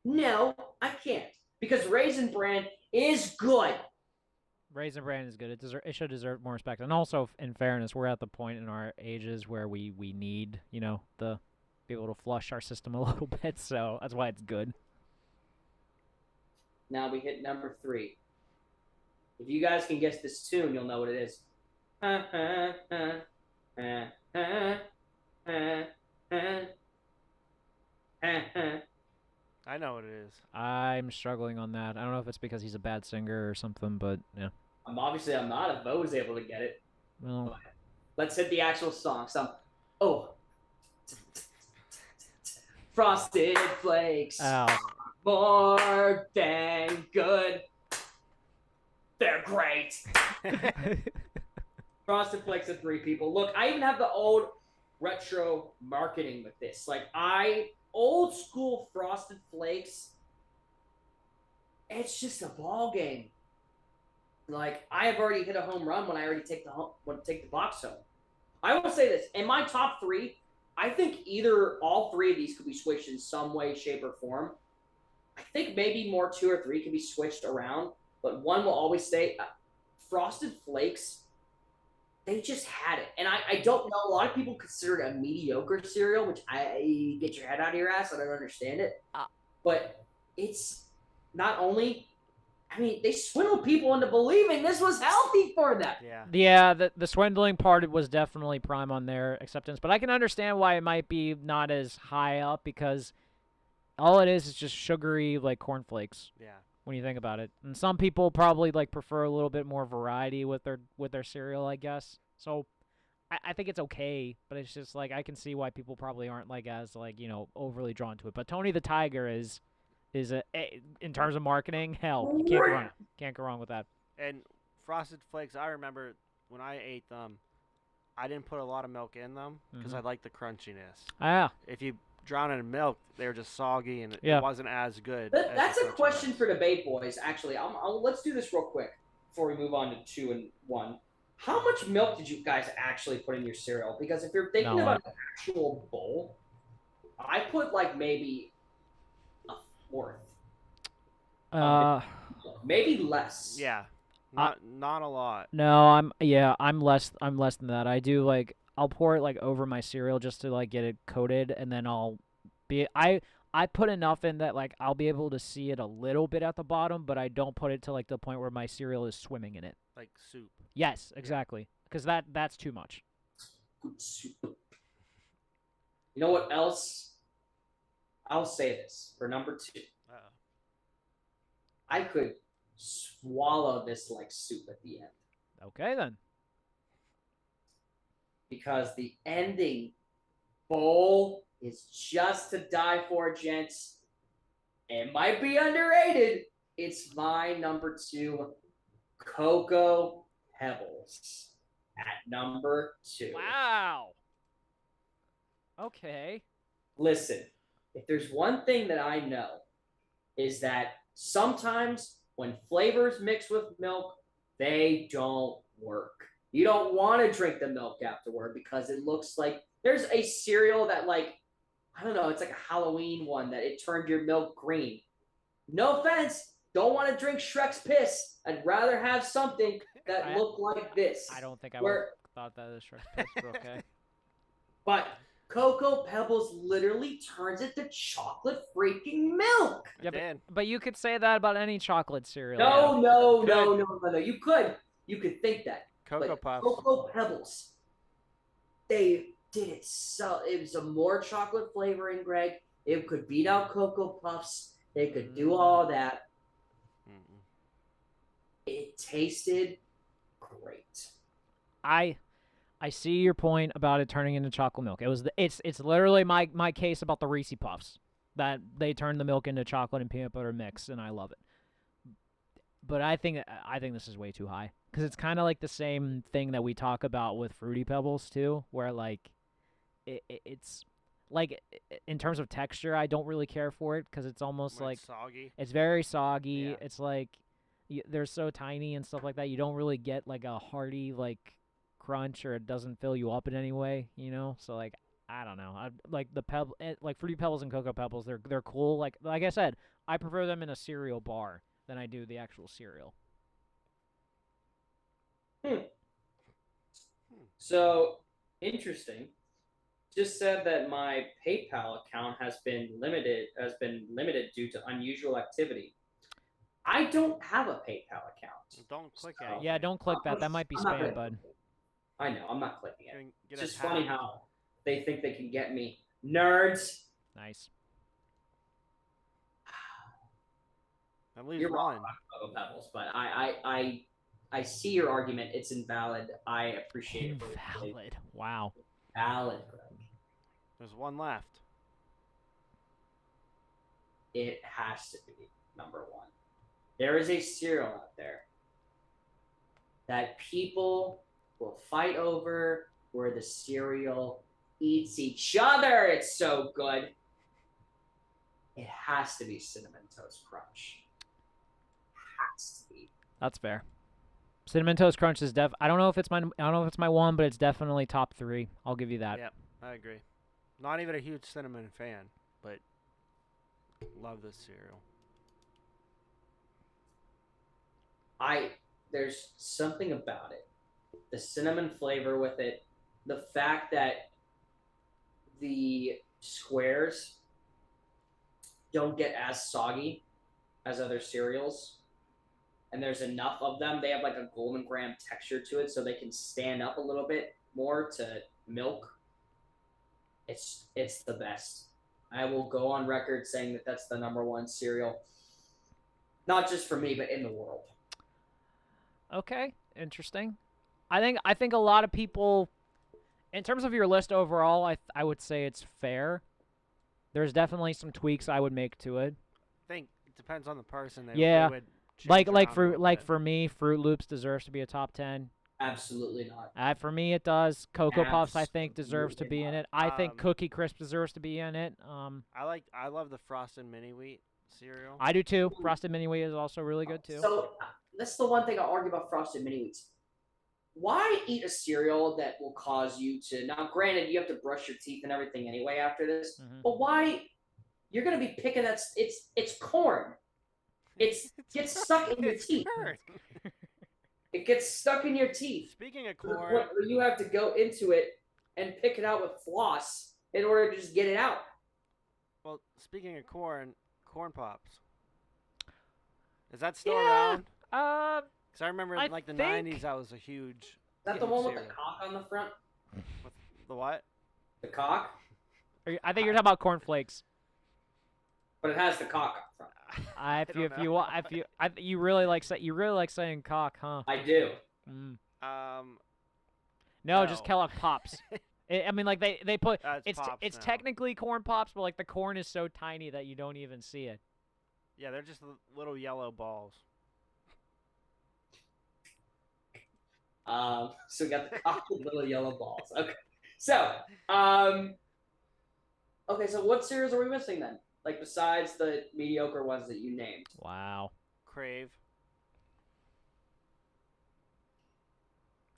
Speaker 2: I can't, because Raisin Bran is good.
Speaker 3: Raisin Bran is good. It should deserve more respect. And also, in fairness, we're at the point in our ages where we need, the be able to flush our system a little bit. So that's why it's good.
Speaker 2: Now we hit number 3. If you guys can guess this tune, you'll know what it is.
Speaker 4: I know what it is.
Speaker 3: I'm struggling on that. I don't know if it's because he's a bad singer or something, but yeah.
Speaker 2: I'm not, if Bo was able to get it.
Speaker 3: Well,
Speaker 2: let's hit the actual song. Frosted Flakes.
Speaker 3: Ow.
Speaker 2: More than good. They're great. Frosted Flakes are 3 people. Look, I even have the old retro marketing with this. Like, old school Frosted Flakes, it's just a ball game. Like, I have already hit a home run when I already take the box home. I will say this, in my top 3, I think either all 3 of these could be switched in some way, shape, or form. I think maybe more 2 or 3 can be switched around. But one will always stay. Frosted Flakes, they just had it. And I don't know. A lot of people consider it a mediocre cereal, which I get your head out of your ass. I don't understand it. But it's not only, they swindled people into believing this was healthy for them.
Speaker 3: Yeah, the swindling part was definitely prime on their acceptance. But I can understand why it might be not as high up, because all it is just sugary, like, cornflakes.
Speaker 4: Yeah.
Speaker 3: When you think about it, and some people probably like prefer a little bit more variety with their cereal, I guess. So I think it's okay, but it's just like I can see why people probably aren't like as like overly drawn to it. But Tony the Tiger is in terms of marketing, hell, you can't go wrong with that.
Speaker 4: And Frosted Flakes, I remember when I ate them, I didn't put a lot of milk in them because I like the crunchiness.
Speaker 3: Yeah.
Speaker 4: If you drown it in milk, they were just soggy and it wasn't as good.
Speaker 2: That's a question for debate, boys. Actually, let's do this real quick before we move on to 2 and 1. How much milk did you guys actually put in your cereal? Because if you're thinking about an actual bowl, I put like maybe a 4th. Maybe less.
Speaker 4: Yeah. Not a lot.
Speaker 3: No, I'm less than that. I do like I'll pour it like over my cereal just to like get it coated, and then I put enough in that like I'll be able to see it a little bit at the bottom, but I don't put it to like the point where my cereal is swimming in it.
Speaker 4: Like soup.
Speaker 3: Yes, exactly. Because that's too much.
Speaker 2: Soup. You know what else? I'll say this for number 2.
Speaker 4: Uh-oh.
Speaker 2: I could swallow this like soup at the end.
Speaker 3: Okay, then.
Speaker 2: Because the ending bowl is just to die for, gents. It might be underrated. It's my number 2, Cocoa Pebbles at number 2.
Speaker 3: Wow. Okay.
Speaker 2: Listen, if there's one thing that I know is that sometimes when flavors mix with milk, they don't work. You don't want to drink the milk afterward because it looks like there's a cereal that, like, I don't know, it's like a Halloween one that it turned your milk green. No offense, don't want to drink Shrek's piss. I'd rather have something that looked like this.
Speaker 3: I don't think I would have thought that as Shrek's piss, but okay.
Speaker 2: But Cocoa Pebbles literally turns it to chocolate freaking milk.
Speaker 3: Yeah, but you could say that about any chocolate cereal.
Speaker 2: No. You could think that.
Speaker 4: Cocoa Puffs.
Speaker 2: Cocoa Pebbles. They did it so. It was a more chocolate flavoring, Greg. It could beat out Cocoa Puffs. They could do all that. It tasted great.
Speaker 3: I see your point about it turning into chocolate milk. It's literally my case about the Reese Puffs, that they turn the milk into chocolate and peanut butter mix, and I love it. But I think this is way too high, because it's kind of like the same thing that we talk about with Fruity Pebbles too, where like it's like in terms of texture, I don't really care for it because it's almost like
Speaker 4: soggy.
Speaker 3: It's very soggy.
Speaker 4: Yeah.
Speaker 3: It's like they're so tiny and stuff like that. You don't really get like a hearty like crunch, or it doesn't fill you up in any way, you know. So like I don't know. Like like Fruity Pebbles and Cocoa Pebbles, they're cool. Like I said, I prefer them in a cereal bar than I do the actual cereal.
Speaker 2: So interesting. Just said that my PayPal account has been limited due to unusual activity. I don't have a PayPal account.
Speaker 4: Don't click it.
Speaker 3: Yeah, don't click that. That might be spam, bud.
Speaker 2: I know. I'm not clicking it.
Speaker 4: It's
Speaker 2: just funny how they think they can get me. Nerds.
Speaker 3: Nice.
Speaker 2: You're wrong about Cocoa Pebbles, but I see your argument. It's invalid. I appreciate it.
Speaker 3: Invalid. Wow.
Speaker 2: Valid, Greg.
Speaker 4: There's one left.
Speaker 2: It has to be number 1. There is a cereal out there that people will fight over where the cereal eats each other. It's so good. It has to be Cinnamon Toast Crunch. Has to be.
Speaker 3: That's fair. Cinnamon Toast Crunch is I don't know if it's my 1, but it's definitely top 3. I'll give you that.
Speaker 4: Yep, I agree. Not even a huge cinnamon fan, but love this cereal.
Speaker 2: There's something about it. The cinnamon flavor with it, the fact that the squares don't get as soggy as other cereals, and there's enough of them. They have like a golden graham texture to it, so they can stand up a little bit more to milk. It's the best. I will go on record saying that that's the number 1 cereal, not just for me, but in the world.
Speaker 3: Okay, interesting. I think a lot of people, in terms of your list overall, I would say it's fair. There's definitely some tweaks I would make to it.
Speaker 4: I think it depends on the person.
Speaker 3: Yeah,
Speaker 4: they would
Speaker 3: for me, Fruit Loops deserves to be a top 10.
Speaker 2: Absolutely not.
Speaker 3: For me, it does. Cocoa Puffs, I think, deserves to be in it. I think Cookie Crisp deserves to be in it.
Speaker 4: I love the Frosted Mini Wheat cereal.
Speaker 3: I do too. Frosted Mini Wheat is also really good too.
Speaker 2: So that's the one thing I'll argue about Frosted Mini Wheats. Why eat a cereal that will cause you to? Now, granted, you have to brush your teeth and everything anyway after this. But why? You're gonna be picking that. It's corn. It gets stuck in your teeth. It gets stuck in your teeth.
Speaker 4: Speaking of corn,
Speaker 2: you have to go into it and pick it out with floss in order to just get it out.
Speaker 4: Well, speaking of corn Pops. Is that still around? Because I remember in like the 90s, that was a huge.
Speaker 2: Is that the one with the cock on the front?
Speaker 4: With the what?
Speaker 2: The cock?
Speaker 3: I think you're talking about cornflakes.
Speaker 2: But it has the cock up front.
Speaker 3: You really like saying cock, huh?
Speaker 2: I do.
Speaker 3: Mm.
Speaker 4: No.
Speaker 3: Just Kellogg Pops. I mean, like they put
Speaker 4: it's Pops
Speaker 3: it's
Speaker 4: now.
Speaker 3: technically corn pops, but like the corn is so tiny that you don't even see it.
Speaker 4: Yeah, they're just little yellow balls.
Speaker 2: So we got the cock with little yellow balls. Okay. So, okay, so what cereals are we missing then? Like besides the mediocre ones that you named.
Speaker 3: Wow.
Speaker 4: Crave.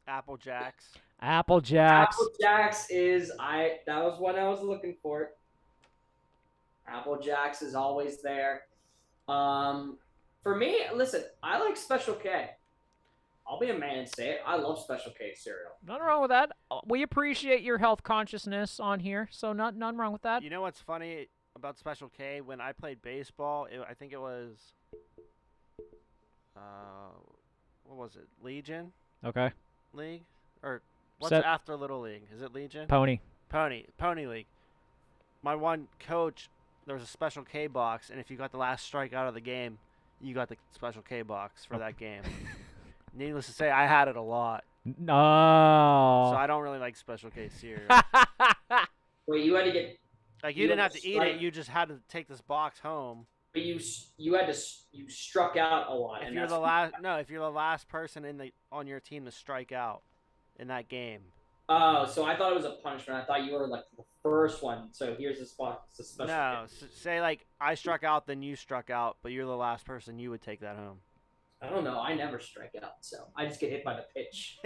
Speaker 4: Apple Jacks.
Speaker 3: Apple Jacks.
Speaker 2: Apple Jacks is that was what I was looking for. Apple Jacks is always there. For me, listen, I like Special K. I'll be a man and say it. I love Special K cereal.
Speaker 3: Nothing wrong with that. We appreciate your health consciousness on here, so none wrong with that.
Speaker 4: You know what's funny about Special K? When I played baseball, I think it was, what was it? Legion?
Speaker 3: Okay.
Speaker 4: League? Or what's
Speaker 3: Set-
Speaker 4: after Little League? Is it Legion?
Speaker 3: Pony.
Speaker 4: Pony League. My one coach, there was a Special K box, and if you got the last strike out of the game, you got the Special K box for that game. Needless to say, I had it a lot.
Speaker 3: No.
Speaker 4: So I don't really like Special K cereal.
Speaker 2: Wait, you had to get
Speaker 4: Like you didn't have to eat it, you just had to take this box home.
Speaker 2: But you struck out a lot.
Speaker 4: If you're the last person on your team to strike out in that game.
Speaker 2: Oh, so I thought it was a punishment. I thought you were like the first one. So here's the spot. It's a special.
Speaker 4: No, say like I struck out, then you struck out, but you're the last person. You would take that home.
Speaker 2: I don't know. I never strike out, so I just get hit by the pitch.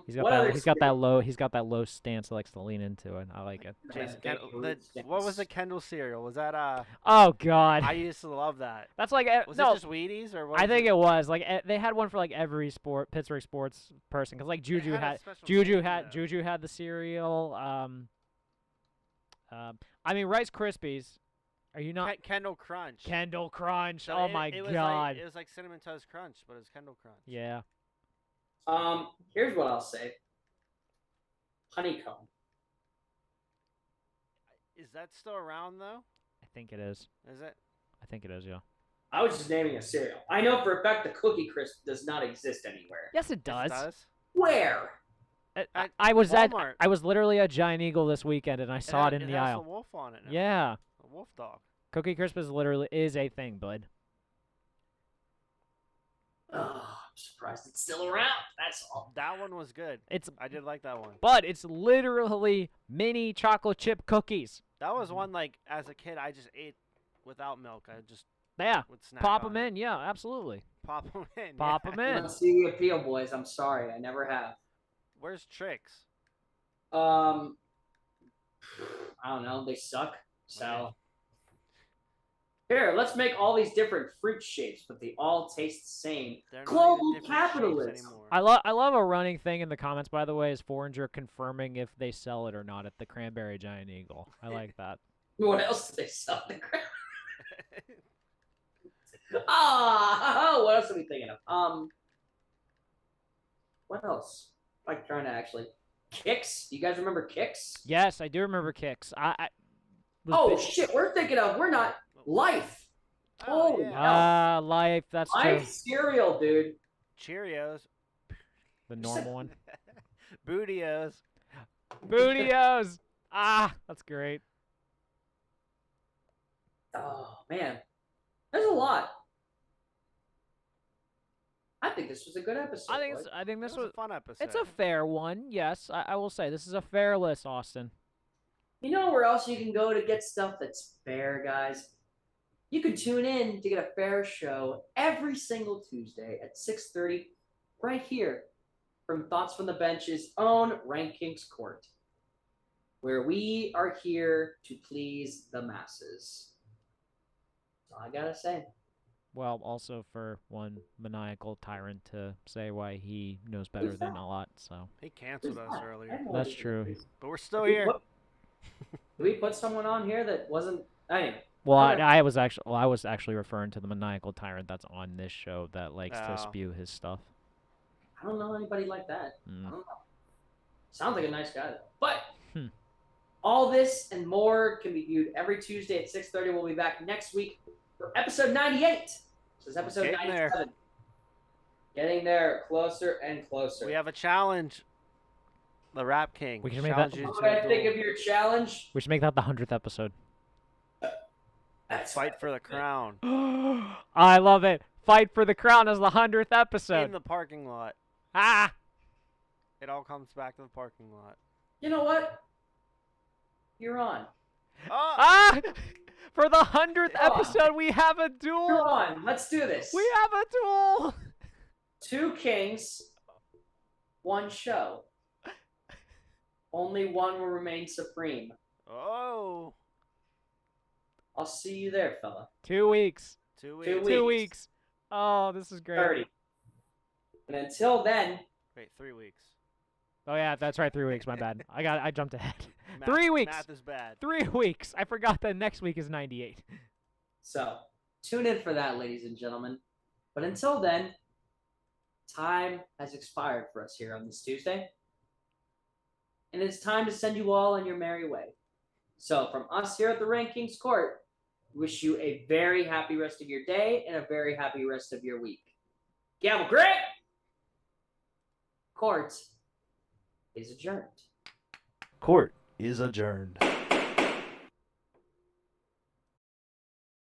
Speaker 3: He's got that low stance. He likes to lean into it. I like it.
Speaker 4: What was the Kendall cereal? Was that
Speaker 3: Oh God!
Speaker 4: I used to love that.
Speaker 3: That's like
Speaker 4: was it just Wheaties or what?
Speaker 3: I think it was like they had one for like every Pittsburgh sports person because like Juju had the cereal. I mean Rice Krispies. Are you not
Speaker 4: Kendall Crunch?
Speaker 3: Kendall Crunch.
Speaker 4: So
Speaker 3: oh my God!
Speaker 4: It was like Cinnamon Toast Crunch, but it was Kendall Crunch.
Speaker 3: Yeah.
Speaker 2: Here's what I'll say. Honeycomb.
Speaker 4: Is that still around though?
Speaker 3: I think it is.
Speaker 4: Is it?
Speaker 3: I think it is. Yeah.
Speaker 2: I was just naming a cereal. I know for a fact the Cookie Crisp does not exist anywhere.
Speaker 3: Yes, it does.
Speaker 4: Yes, it does.
Speaker 2: Where?
Speaker 3: I was
Speaker 4: Walmart.
Speaker 3: I was literally at Giant Eagle this weekend and I saw it in the aisle.
Speaker 4: It has a wolf on it now.
Speaker 3: Yeah.
Speaker 4: A wolf dog.
Speaker 3: Cookie Crisp is a thing, bud.
Speaker 2: Oh, I'm surprised it's still around. That's all.
Speaker 4: That one was good. I did like that one.
Speaker 3: But it's literally mini chocolate chip cookies.
Speaker 4: That was one like as a kid I just ate without milk. I just would snack
Speaker 3: pop
Speaker 4: on
Speaker 3: them in. Yeah, absolutely.
Speaker 4: Pop them in.
Speaker 3: Pop them in.
Speaker 2: Let's see the appeal, boys. I'm sorry, I never have.
Speaker 4: Where's Trix?
Speaker 2: I don't know. They suck. So.
Speaker 4: Okay.
Speaker 2: Here, let's make all these different fruit shapes, but they all taste the same.
Speaker 4: They're not
Speaker 2: Global
Speaker 4: even different shapes
Speaker 2: capitalism.
Speaker 4: anymore.
Speaker 3: I love a running thing in the comments, by the way, is Foreigner confirming if they sell it or not at the Cranberry Giant Eagle. I like that.
Speaker 2: What else do they sell? What else are we thinking of? What else? I'm trying to actually. Kicks? You guys remember Kicks?
Speaker 3: Yes, I do remember Kicks.
Speaker 2: Shit, we're not Life.
Speaker 4: Oh,
Speaker 2: Holy
Speaker 4: yeah.
Speaker 2: hell.
Speaker 3: Life, that's true.
Speaker 2: Life cereal, dude.
Speaker 4: Cheerios.
Speaker 3: The normal one.
Speaker 4: Bootios.
Speaker 3: Bootios. That's great.
Speaker 2: Oh, man. There's a lot. I think this was a good episode.
Speaker 3: I think this was
Speaker 4: a fun episode.
Speaker 3: It's a fair one. Yes, I will say this is a fair list, Austin.
Speaker 2: You know where else you can go to get stuff that's fair, guys? You can tune in to get a fair show every single Tuesday at 6:30 right here from Thoughts from the Bench's own RankKing's Court, where we are here to please the masses. That's all I gotta say.
Speaker 3: Well, also for one maniacal tyrant to say why he knows better than a lot, so.
Speaker 4: He canceled us earlier.
Speaker 3: That's true.
Speaker 4: But we're still here.
Speaker 2: Did we put someone on here that wasn't? Anyway.
Speaker 3: Well, I was actually referring to the maniacal tyrant that's on this show that likes to spew his stuff.
Speaker 2: I don't know anybody like that. I don't know. Sounds like a nice guy though. But All this and more can be viewed every Tuesday at 6:30. We'll be back next week for episode 98. So it's episode 97. Getting there, closer and closer.
Speaker 4: We have a challenge. The Rap King.
Speaker 3: We can make that.
Speaker 2: What do I think of your challenge?
Speaker 3: We should make that the 100th episode.
Speaker 2: That's
Speaker 4: Fight for the crown.
Speaker 3: I love it. Fight for the crown as the 100th episode.
Speaker 4: In the parking lot.
Speaker 3: Ah!
Speaker 4: It all comes back to the parking lot.
Speaker 2: You know what? You're on.
Speaker 4: Oh!
Speaker 3: Ah! For the 100th episode, we have a duel.
Speaker 2: You're on. Let's do this.
Speaker 3: We have a duel.
Speaker 2: 2 kings, 1 show. Only one will remain supreme.
Speaker 4: Oh.
Speaker 2: I'll see you there, fella.
Speaker 3: 2 weeks.
Speaker 4: 2 weeks.
Speaker 3: 2 weeks. Oh, this is great.
Speaker 2: 30. And until then.
Speaker 4: Wait, 3 weeks.
Speaker 3: Oh yeah, that's right. 3 weeks. My bad. I jumped ahead.
Speaker 4: Math,
Speaker 3: 3 weeks.
Speaker 4: Math is bad.
Speaker 3: 3 weeks. I forgot that next week is 98.
Speaker 2: So tune in for that, ladies and gentlemen. But until then, time has expired for us here on this Tuesday. And it's time to send you all on your merry way. So from us here at the RankKing's Court, wish you a very happy rest of your day and a very happy rest of your week. Gavel great! Court is adjourned.
Speaker 11: Court is adjourned.